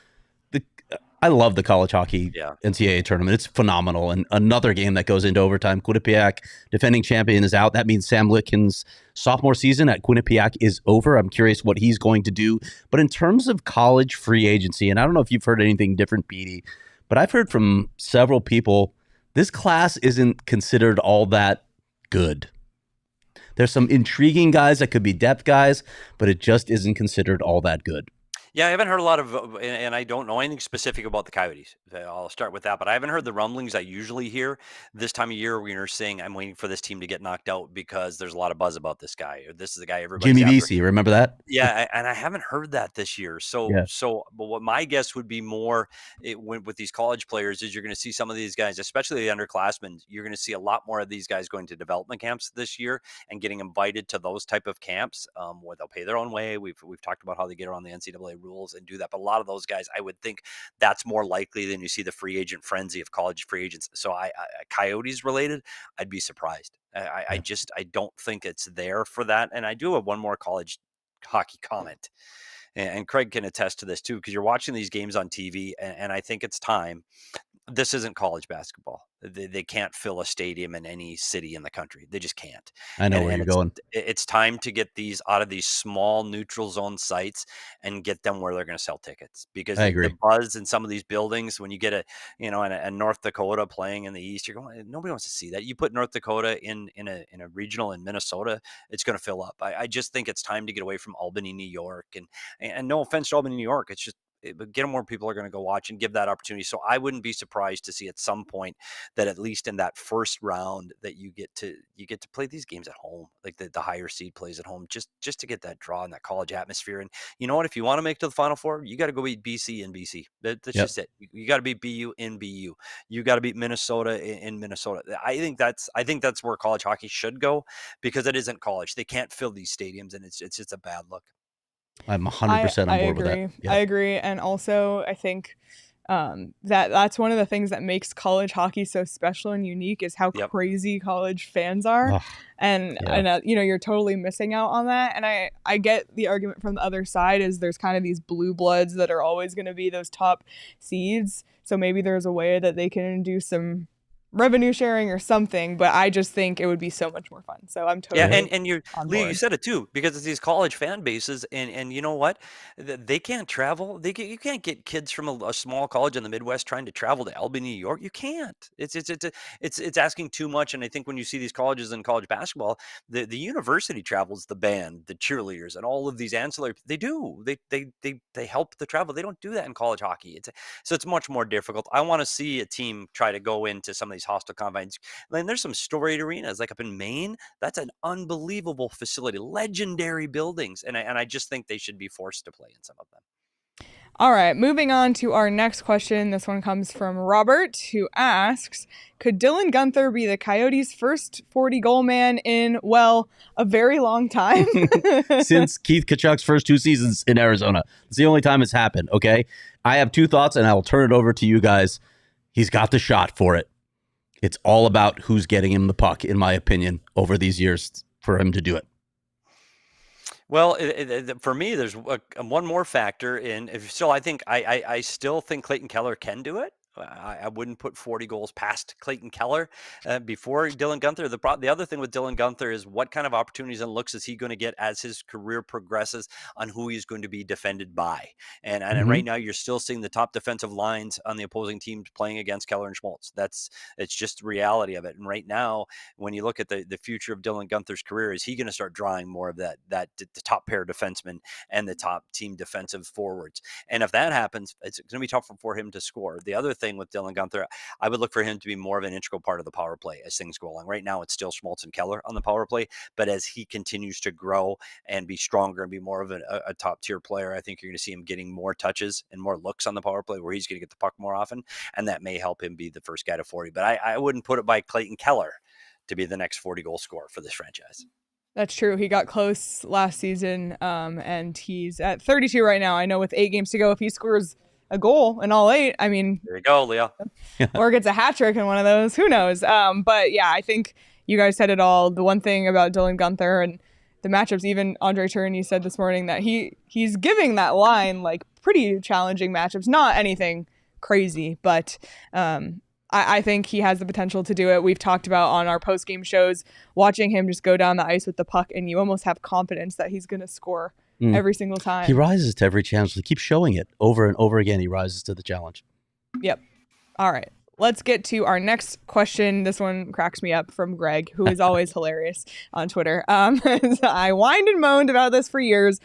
I love the college hockey NCAA tournament. It's phenomenal. And another game that goes into overtime. Quinnipiac, defending champion, is out. That means Sam Litkin's sophomore season at Quinnipiac is over. I'm curious what he's going to do. But in terms of college free agency, and I don't know if you've heard anything different, Petey, but I've heard from several people, this class isn't considered all that good. There's some intriguing guys that could be depth guys, but it just isn't considered all that good. Yeah, I haven't heard a lot of, and I don't know anything specific about the Coyotes. I'll start with that, but I haven't heard the rumblings I usually hear this time of year when you're saying I'm waiting for this team to get knocked out because there's a lot of buzz about this guy, or this is the guy everybody's Jimmy after. Vesey, remember that? Yeah, and I haven't heard that this year. But what my guess would be more with these college players is you're going to see some of these guys, especially the underclassmen, you're going to see a lot more of these guys going to development camps this year and getting invited to those type of camps where they'll pay their own way. We've talked about how they get around the NCAA rules and do that. But a lot of those guys, I would think that's more likely than you see the free agent frenzy of college free agents. So Coyotes related, I'd be surprised. I don't think it's there for that. And I do have one more college hockey comment, and Craig can attest to this too, because you're watching these games on TV, and I think it's time. This isn't college basketball. They can't fill a stadium in any city in the country. They just can't. I know where you're going. It's time to get these out of these small neutral zone sites and get them where they're going to sell tickets, because the buzz in some of these buildings, when you get a North Dakota playing in the East, you're going, nobody wants to see that. You put North Dakota in a regional in Minnesota, it's going to fill up. I just think it's time to get away from Albany, New York, and no offense to Albany, New York. It's just, but get them where people are going to go watch and give that opportunity. So I wouldn't be surprised to see at some point that at least in that first round that you get to play these games at home, like the higher seed plays at home, just to get that draw and that college atmosphere. And you know what? If you want to make it to the Final Four, you got to go beat BC in BC. That's just it. You got to beat BU in BU. You got to beat Minnesota in Minnesota. I think that's where college hockey should go, because it isn't college. They can't fill these stadiums, and it's just a bad look. I'm 100% on board with that. Yeah. I agree. And also, I think that's one of the things that makes college hockey so special and unique is how crazy college fans are. And you're totally missing out on that. And I get the argument from the other side is there's kind of these blue bloods that are always going to be those top seeds. So maybe there's a way that they can do some revenue sharing or something, but I just think it would be so much more fun. So I'm totally and you Leah, you said it too, because it's these college fan bases, and you know what, they can't travel. You can't get kids from a small college in the Midwest trying to travel to Albany, New York. You can't. It's asking too much. And I think when you see these colleges in college basketball, the university travels the band, the cheerleaders, and all of these ancillary. They do. They help the travel. They don't do that in college hockey. So it's much more difficult. I want to see a team try to go into some of these hostile confines. And there's some storied arenas like up in Maine. That's an unbelievable facility, legendary buildings, and I just think they should be forced to play in some of them. All right, moving on to our next question. This one comes from Robert, who asks, could Dylan Guenther be the Coyotes' first 40-goal man in, well, a very long time? Since Keith Tkachuk's first 2 seasons in Arizona. It's the only time it's happened, okay? I have 2 thoughts, and I'll turn it over to you guys. He's got the shot for it. It's all about who's getting him the puck, in my opinion, over these years for him to do it. Well, for me, there's one more factor I still think Clayton Keller can do it. I wouldn't put 40 goals past Clayton Keller before Dylan Guenther. The other thing with Dylan Guenther is what kind of opportunities and looks is he going to get as his career progresses on who he's going to be defended by. And right now you're still seeing the top defensive lines on the opposing teams playing against Keller and Schmaltz. It's just the reality of it. And right now, when you look at the future of Dylan Guenther's career, is he going to start drawing more of the top pair defensemen and the top team defensive forwards? And if that happens, it's going to be tough for him to score. The other thing thing with Dylan Guenther. I would look for him to be more of an integral part of the power play as things go along. Right now, it's still Schmaltz and Keller on the power play, but as he continues to grow and be stronger and be more of a top tier player, I think you're going to see him getting more touches and more looks on the power play where he's going to get the puck more often, and that may help him be the first guy to 40. But I wouldn't put it by Clayton Keller to be the next 40 goal scorer for this franchise. That's true. He got close last season, and he's at 32 right now. I know with 8 games to go, if he scores a goal in all 8, I mean, there you go, Leah. Or gets a hat trick in one of those, who knows? But yeah, I think you guys said it all. The one thing about Dylan Guenther and the matchups, even Andre Tourigny said this morning that he's giving that line like pretty challenging matchups, not anything crazy, but I think he has the potential to do it. We've talked about on our post-game shows, watching him just go down the ice with the puck, and you almost have confidence that he's going to score every single time. He rises to every challenge. He keeps showing it over and over again. He rises to the challenge. Yep. All right. Let's get to our next question. This one cracks me up from Greg, who is always hilarious on Twitter. I whined and moaned about this for years.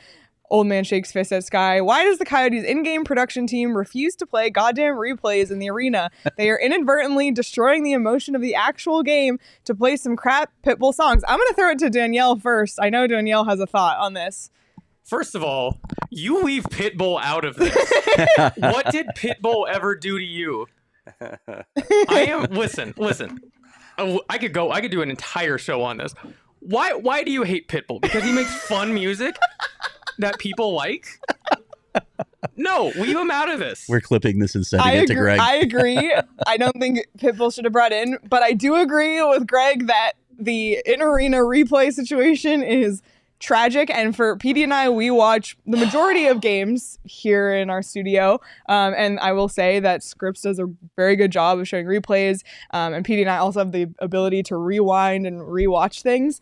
Old man shakes fist at Sky. Why does the Coyotes in-game production team refuse to play goddamn replays in the arena? They are inadvertently destroying the emotion of the actual game to play some crap Pitbull songs. I'm going to throw it to Danielle first. I know Danielle has a thought on this. First of all, you leave Pitbull out of this. What did Pitbull ever do to you? Listen. I could do an entire show on this. Why do you hate Pitbull? Because he makes fun music that people like? No, leave him out of this. We're clipping this and sending it to Greg. I agree. I don't think Pitbull should have brought in, but I do agree with Greg that the in-arena replay situation is tragic. And for Petey and I, we watch the majority of games here in our studio. And I will say that Scripps does a very good job of showing replays. And Petey and I also have the ability to rewind and rewatch things.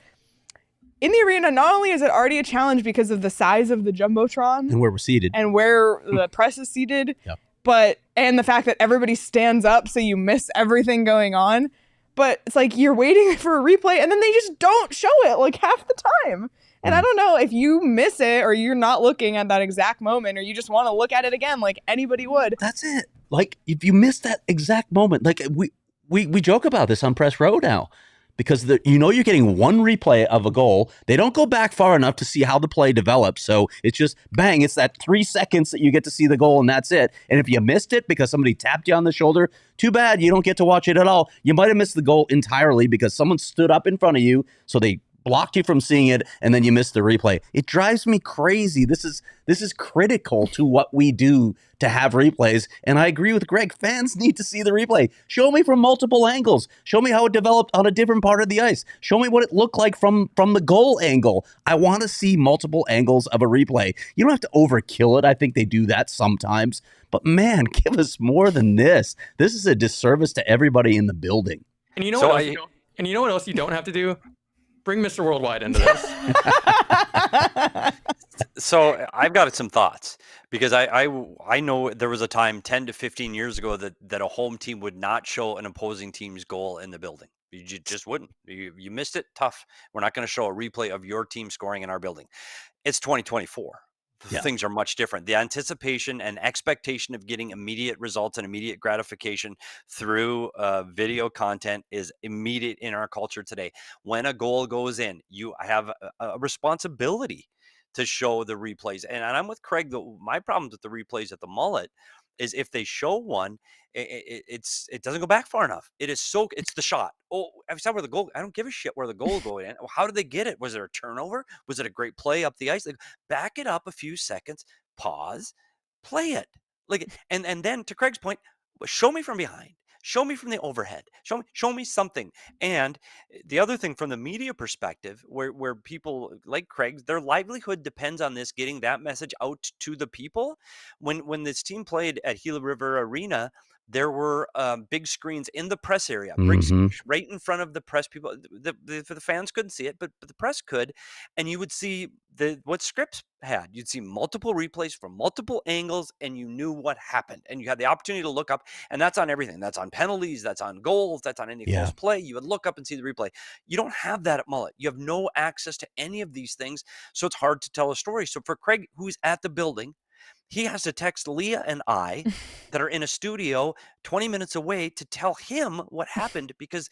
In the arena, not only is it already a challenge because of the size of the Jumbotron and where we're seated and where the press is seated, yep. And the fact that everybody stands up so you miss everything going on. But it's like you're waiting for a replay and then they just don't show it like half the time. And I don't know if you miss it or you're not looking at that exact moment or you just want to look at it again like anybody would. That's it. Like if you miss that exact moment, like we joke about this on Press Row now. Because you're getting one replay of a goal. They don't go back far enough to see how the play develops. So it's just bang. It's that 3 seconds that you get to see the goal, and that's it. And if you missed it because somebody tapped you on the shoulder, too bad. You don't get to watch it at all. You might have missed the goal entirely because someone stood up in front of you, so they blocked you from seeing it, and then you missed the replay. It drives me crazy. This is critical to what we do to have replays. And I agree with Greg. Fans need to see the replay. Show me from multiple angles. Show me how it developed on a different part of the ice. Show me what it looked like from the goal angle. I want to see multiple angles of a replay. You don't have to overkill it. I think they do that sometimes. But man, give us more than this. This is a disservice to everybody in the building. And you know what else you don't have to do? Bring Mr. Worldwide into this. So I've got some thoughts because I know there was a time 10 to 15 years ago that a home team would not show an opposing team's goal in the building. You just wouldn't. You missed it, tough. We're not going to show a replay of your team scoring in our building. It's 2024. Yeah. Things are much different. The anticipation and expectation of getting immediate results and immediate gratification through video content is immediate in our culture today. When a goal goes in, you have a responsibility to show the replays. And I'm with Craig. My problem with the replays at the Mullet is if they show one, it doesn't go back far enough. It's the shot. Oh, I saw where the goal. I don't give a shit where the goal go in. How did they get it? Was it a turnover? Was it a great play up the ice? Like, back it up a few seconds, pause, play it. Like, and then to Craig's point, show me from behind. Show me from the overhead. Show me something. And the other thing from the media perspective, where people like Craig, their livelihood depends on this, getting that message out to the people. When this team played at Gila River Arena, there were big screens in the press area, right in front of the press people. The fans couldn't see it, but the press could. And you would see what Scripps had. You'd see multiple replays from multiple angles, and you knew what happened. And you had the opportunity to look up, and that's on everything. That's on penalties. That's on goals. That's on any close play. You would look up and see the replay. You don't have that at Mullet. You have no access to any of these things, so it's hard to tell a story. So for Craig, who's at the building, he has to text Leah and I that are in a studio 20 minutes away to tell him what happened because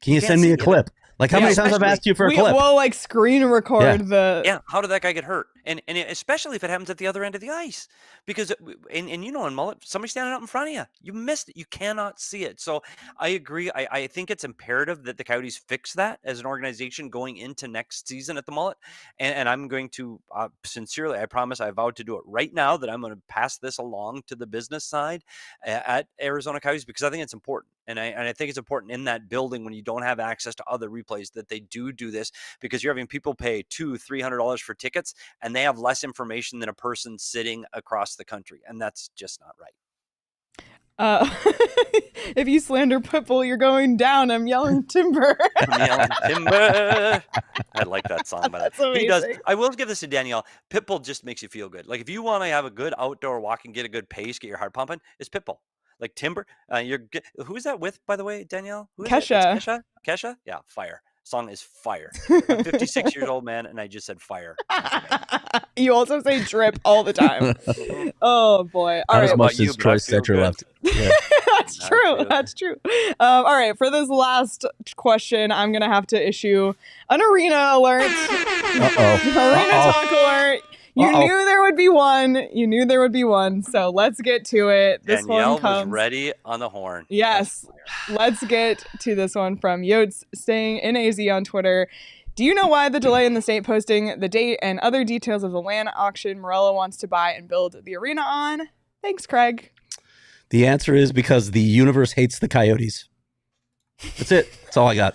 Can you send me a clip? Like, how many times I've asked you for a clip? We'll like screen record the. Yeah, how did that guy get hurt? And especially if it happens at the other end of the ice, because and you know, in mullet, somebody's standing up in front of you, you missed it, you cannot see it. So I agree. I think it's imperative that the Coyotes fix that as an organization going into next season at the mullet. And I'm going to sincerely, I promise, I vowed to do it right now, that I'm going to pass this along to the business side at Arizona Coyotes, because I think it's important. And I think it's important in that building when you don't have access to other replays that they do this, because you're having people pay $200-300 for tickets and they have less information than a person sitting across the country. And that's just not right. If you slander Pitbull, you're going down. I'm yelling timber. I'm yelling timber. I like that song, but That's amazing. he does. I will give this to Danielle. Pitbull just makes you feel good. Like if you want to have a good outdoor walk and get a good pace, get your heart pumping, it's Pitbull. Like Timber, who's that with, by the way, Danielle? Kesha. Kesha? Yeah, fire. Song is fire. I'm 56 years old, man, and I just said fire. You also say drip all the time. Oh boy! All right, as much as Troy Stetcher left. Yeah. That's true. That's true. All right, for this last question, I'm gonna have to issue an arena alert. Arena talk alert. You knew there would be one. You knew there would be one. So let's get to it. This Danielle one comes. Was ready on the horn. Yes. Let's get to this one from Yotes, staying in AZ on Twitter. Do you know why the delay in the state posting the date and other details of the land auction Morello wants to buy and build the arena on? Thanks, Craig. The answer is because the universe hates the Coyotes. That's it. That's all I got.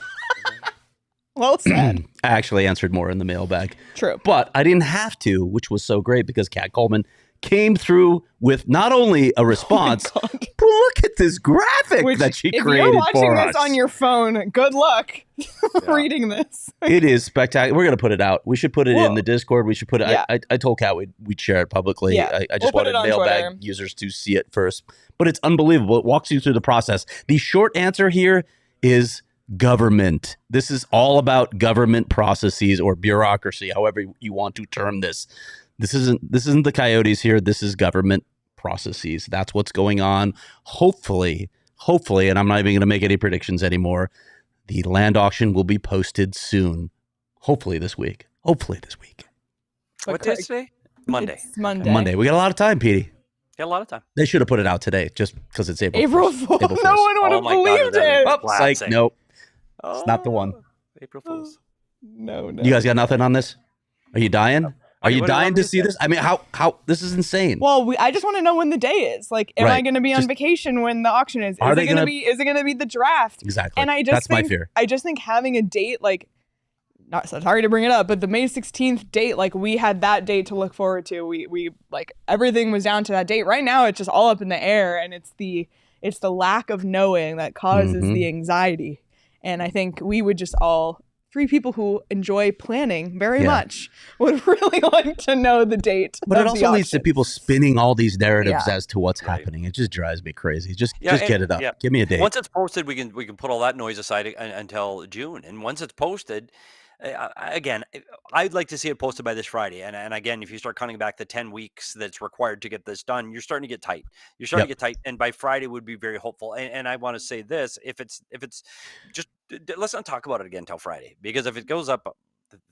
Well said. I actually answered more in the mailbag. True. But I didn't have to, which was so great because Kat Coleman came through with not only a response, but look at this graphic that she created for us. If you're watching this on your phone, good luck reading this. It is spectacular. We're going to put it out. We should put it in the Discord. We should put it. I told Kat we'd share it publicly. Yeah. I just wanted mailbag users to see it first. But it's unbelievable. It walks you through the process. The short answer here is government. This is all about government processes or bureaucracy, however you want to term this. This isn't the Coyotes here. This is government processes. That's what's going on. Hopefully, and I'm not even going to make any predictions anymore, the land auction will be posted soon. Hopefully this week. What day is today? Monday. It's Monday. Monday. We got a lot of time, Petey. Got a lot of time. They should have put it out today just because it's April 1st. Fool's. No one would have believed it. Like, nope. It's not the one. April Fool's. No. You guys got nothing on this? Are you dying? Are you dying to see this? I mean, how this is insane. Well, I just want to know when the day is. Like, am I going to be on vacation when the auction is? Is it going to be the draft? Exactly. And that's my fear. I just think having a date, like, not so sorry to bring it up, but the May 16th date, like, we had that date to look forward to. We like everything was down to that date. Right now, it's just all up in the air, and it's the lack of knowing that causes the anxiety. And I think we would just all, three people who enjoy planning very much, would really like to know the date. But it also leads to people spinning all these narratives as to what's happening. It just drives me crazy. Just get it up. Yeah. Give me a date. Once it's posted, we can put all that noise aside until June. And once it's posted, again, I'd like to see it posted by this Friday. And again, if you start cutting back the 10 weeks that's required to get this done, you're starting to get tight. And by Friday would be very hopeful. And I want to say this, if it's just, let's not talk about it again until Friday, because if it goes up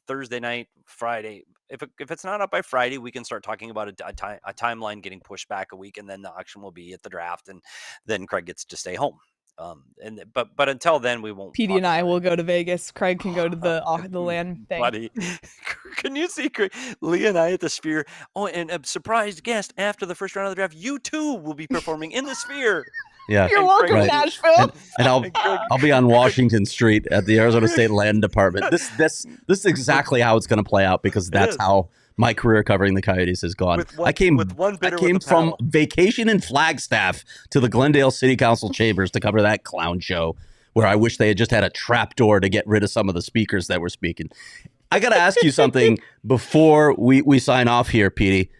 Thursday night, Friday, if it's not up by Friday, we can start talking about a timeline getting pushed back a week, and then the auction will be at the draft, and then Craig gets to stay home. But until then, we won't. Petey and I will go to Vegas. Craig can go to the land thing. Buddy, can you see Craig, Leah and I at the Sphere? Oh, and a surprise guest after the first round of the draft. You too will be performing in the Sphere. Yeah, you're welcome, Nashville. And I'll be on Washington Street at the Arizona State Land Department. This is exactly how it's going to play out, because that's how my career covering the Coyotes has gone. I came from vacation in Flagstaff to the Glendale City Council chambers to cover that clown show, where I wish they had just had a trap door to get rid of some of the speakers that were speaking. I got to ask you something before we sign off here, Petey.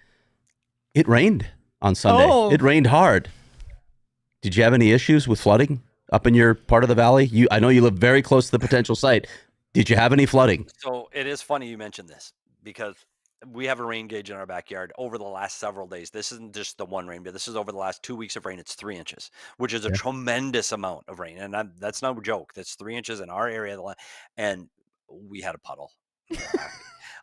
It rained on Sunday. Oh. It rained hard. Did you have any issues with flooding up in your part of the valley? I know you live very close to the potential site. Did you have any flooding? So it is funny you mentioned this, because we have a rain gauge in our backyard over the last several days. This isn't just the one rain, but this is over the last 2 weeks of rain. It's 3 inches, which is a tremendous amount of rain. And that's no joke. That's 3 inches in our area. And we had a puddle.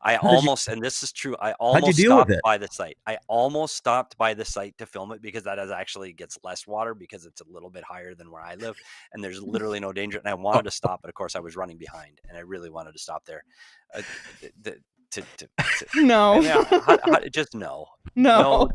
I almost, and this is true, I almost stopped by the site. I almost stopped by the site to film it because that actually gets less water because it's a little bit higher than where I live and there's literally no danger. And I wanted to stop, but of course I was running behind and I really wanted to stop there. No. Just no. No.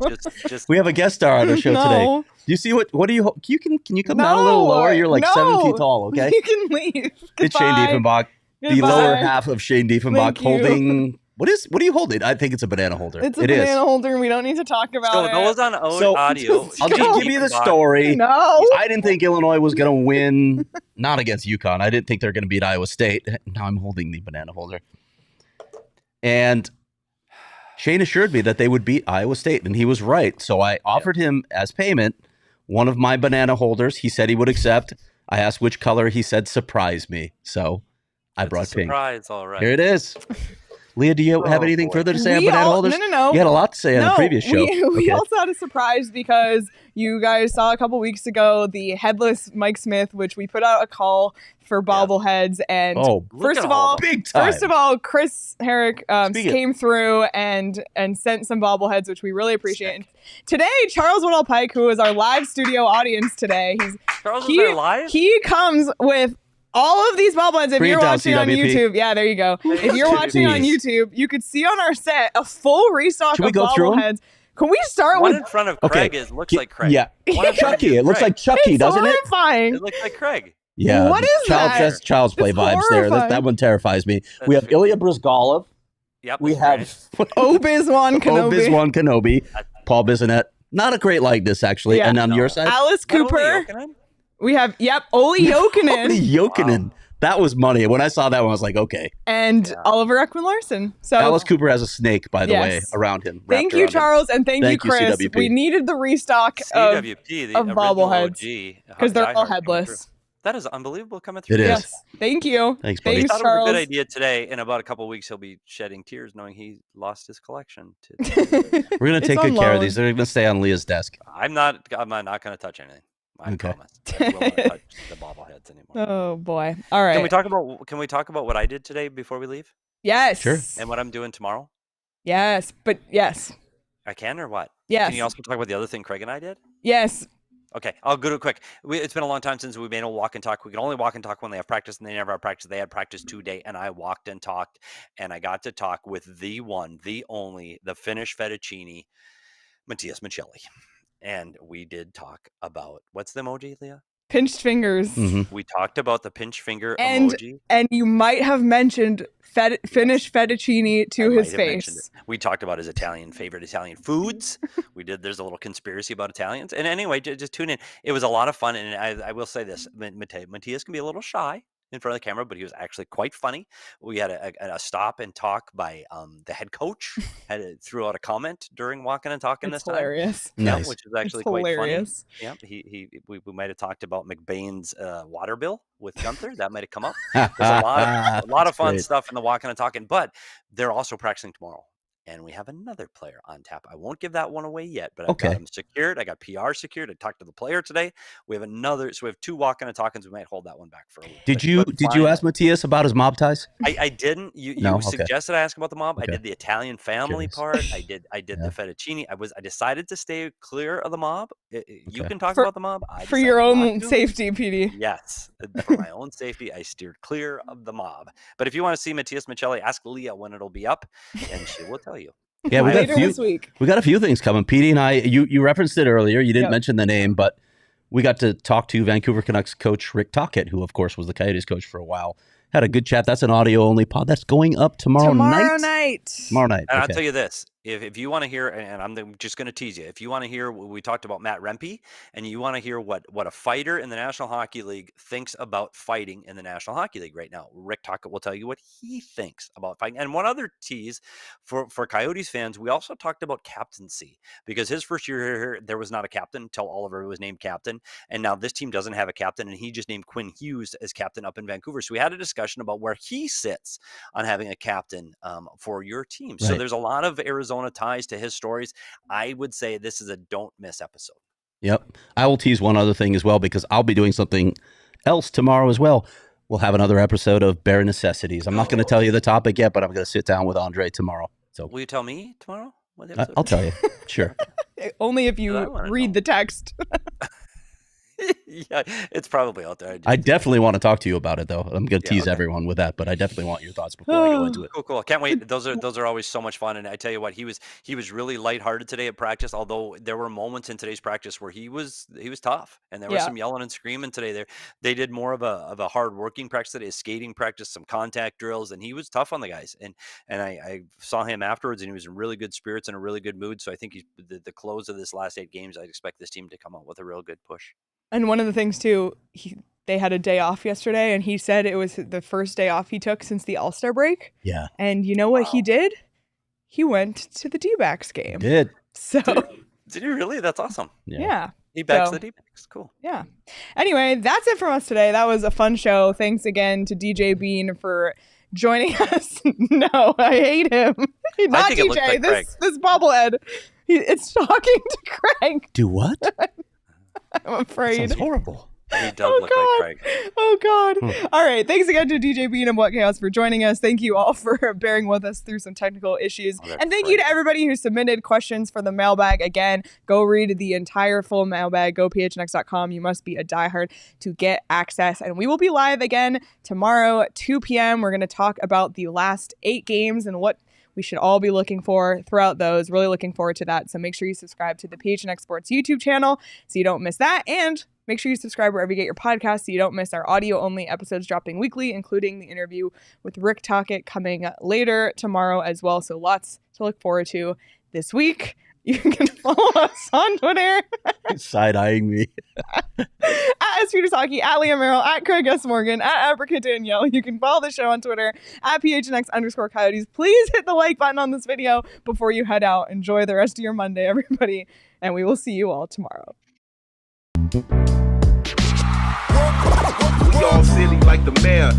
Just we have a guest star on the show today. Do you see what do you can you come down a little lower? You're like 7 feet tall, okay? You can leave. It's Shane Diefenbach. The lower half of Shane Diefenbach holding what are you holding? I think it's a banana holder. It's a banana holder, and we don't need to talk about it. So those on audio. I'll just give you the story. No. I didn't think Illinois was going to win, not against UConn. I didn't think they're going to beat Iowa State. Now I'm holding the banana holder. And Shane assured me that they would beat Iowa State, and he was right. So I offered him as payment one of my banana holders. He said he would accept. I asked which color. He said surprise me. So I brought pink. Surprise, all right. Here it is. Leah, do you have anything further to say on banana holders? No. You had a lot to say on the previous show. We also had a surprise because you guys saw a couple weeks ago the headless Mike Smith, which we put out a call for bobbleheads. And first of all, Chris Herrick came through and sent some bobbleheads, which we really appreciate. And today, Charles Woodall Pike, who is our live studio audience today, he comes with all of these bobbleheads. If you're watching on YouTube, there you go. If you're watching on YouTube, you could see on our set a full restock of bobbleheads. Can we start one with in front of Craig? Looks like Craig. Yeah, Chucky. It looks like Chucky, doesn't it? Horrifying. It looks like Craig. Yeah, what is that? That's child's play vibes there. That one terrifies me. We have Ilya Bryzgalov. Yep. We have Obizwan Kenobi. Paul Bissonnette. Not a great likeness, actually. Yeah. And on your side, Alice Cooper. We have, Olli Jokinen. Olli Jokinen. Wow. That was money. When I saw that one, I was like, okay. And Oliver Ekman-Larsson. So Alice Cooper has a snake, by the way, around him. Thank you, Charles, and thank you, Chris. CWP. We needed the restock of bobbleheads because they're all headless. That is unbelievable coming through. It is. Yes. Thank you. Thanks, buddy. I thought Charles. It was a good idea today. In about a couple of weeks, he'll be shedding tears knowing he lost his collection. We're going to take good care of these. They're going to stay on Leah's desk. I'm not going to touch anything. I promise. I will not touch the bobbleheads anymore. Oh boy! All right. Can we talk about what I did today before we leave? Yes. Sure. And what I'm doing tomorrow? Yes, but yes. I can or what? Yes. Can you also talk about the other thing Craig and I did? Yes. Okay, I'll go to it quick. It's been a long time since we've been able to walk and talk. We can only walk and talk when they have practice, and they never have practice. They had practice today, and I walked and talked, and I got to talk with the one, the only, the Finnish fettuccine, Matthias Michelli. And we did talk about, what's the emoji, Leah? Pinched fingers. Mm-hmm. We talked about the pinch finger emoji. And you might have mentioned Finnish fettuccine to his face. We talked about his favorite Italian foods. There's a little conspiracy about Italians. And anyway, just tune in. It was a lot of fun. And I will say this, Matthias can be a little shy in front of the camera, but he was actually quite funny. We had a stop and talk by the head coach. Threw out a comment during walking and talking this hilarious. time. Nice. Which is actually quite hilarious. Funny. Yeah, we might have talked about McBain's water bill with Guenther. That might have come up. There's a lot of fun stuff in the walking and talking, but they're also practicing tomorrow. And we have another player on tap. I won't give that one away yet, but I've got him secured. I got PR secured. I talked to the player today. We have another. So we have 2 walking and talkings. We might hold that one back for a week. Did you ask Matthias about his mob ties? I didn't. You suggested I ask about the mob. I did the Italian family part. I did the fettuccine. I decided to stay clear of the mob. You can talk about the mob. For your own safety, PD. Yes. For my own safety, I steered clear of the mob. But if you want to see Matthias Michelli, ask Leah when it'll be up, and she will tell you. Yeah, we got a few things coming. Petey and I, you referenced it earlier. You didn't mention the name, but we got to talk to Vancouver Canucks coach Rick Tocchet, who of course was the Coyotes coach for a while. Had a good chat. That's an audio only pod. That's going up tomorrow night. Tomorrow night. Tomorrow night. And I'll tell you this: If you want to hear, and I'm just going to tease you, if you want to hear, we talked about Matt Rempe, and you want to hear what a fighter in the National Hockey League thinks about fighting in the National Hockey League right now, Rick Tocchet will tell you what he thinks about fighting. And one other tease for Coyotes fans, we also talked about captaincy, because his first year here, there was not a captain until Oliver was named captain. And now this team doesn't have a captain, and he just named Quinn Hughes as captain up in Vancouver. So we had a discussion about where he sits on having a captain for your team. Right. So there's a lot of Arizona ties to his stories. I would say this is a don't miss episode. Yep. I will tease one other thing as well, because I'll be doing something else tomorrow as well. We'll have another episode of Bare Necessities. I'm not going to tell you the topic yet, but I'm going to sit down with Andre tomorrow. So will you tell me tomorrow? What the episode I'll tell you. Sure. Only if you read the text. Yeah, it's probably out there. I definitely want to talk to you about it, though. I'm going to tease everyone with that, but I definitely want your thoughts before I go into it. Cool. Can't wait. Those are always so much fun. And I tell you what, he was really lighthearted today at practice. Although there were moments in today's practice where he was tough, and there was some yelling and screaming today. They did more of a hard working practice today, a skating practice, some contact drills, and he was tough on the guys. And I saw him afterwards, and he was in really good spirits and a really good mood. So I think the close of this last 8 games, I'd expect this team to come out with a real good push. And one of the things too, they had a day off yesterday, and he said it was the first day off he took since the All-Star break. Yeah. And you know what he did? He went to the D-backs game. Did. So did he really? That's awesome. Yeah. He backs the D-backs. Cool. Yeah. Anyway, that's it from us today. That was a fun show. Thanks again to DJ Bean for joining us. No, I hate him. Not DJ. Like this bobblehead. It's talking to Craig. Do what? I'm afraid. Sounds horrible. He does look like Craig. Oh, God. All right. Thanks again to DJ Bean and What Chaos for joining us. Thank you all for bearing with us through some technical issues. And thank you to everybody who submitted questions for the mailbag. Again, go read the entire full mailbag. Go phnx.com. You must be a diehard to get access. And we will be live again tomorrow, 2 p.m. We're going to talk about the last 8 games and what we should all be looking for throughout those. Really looking forward to that. So make sure you subscribe to the PHNX Sports YouTube channel so you don't miss that. And make sure you subscribe wherever you get your podcasts so you don't miss our audio-only episodes dropping weekly, including the interview with Rick Tocchet coming later tomorrow as well. So lots to look forward to this week. You can follow us on Twitter. Side-eyeing me. At Speeders Hockey, at Liam Merrill, at Craig S. Morgan, at Abrica Danielle. You can follow the show on Twitter at PHNX_Coyotes. Please hit the like button on this video before you head out. Enjoy the rest of your Monday, everybody. And we will see you all tomorrow. We all silly like the mayor.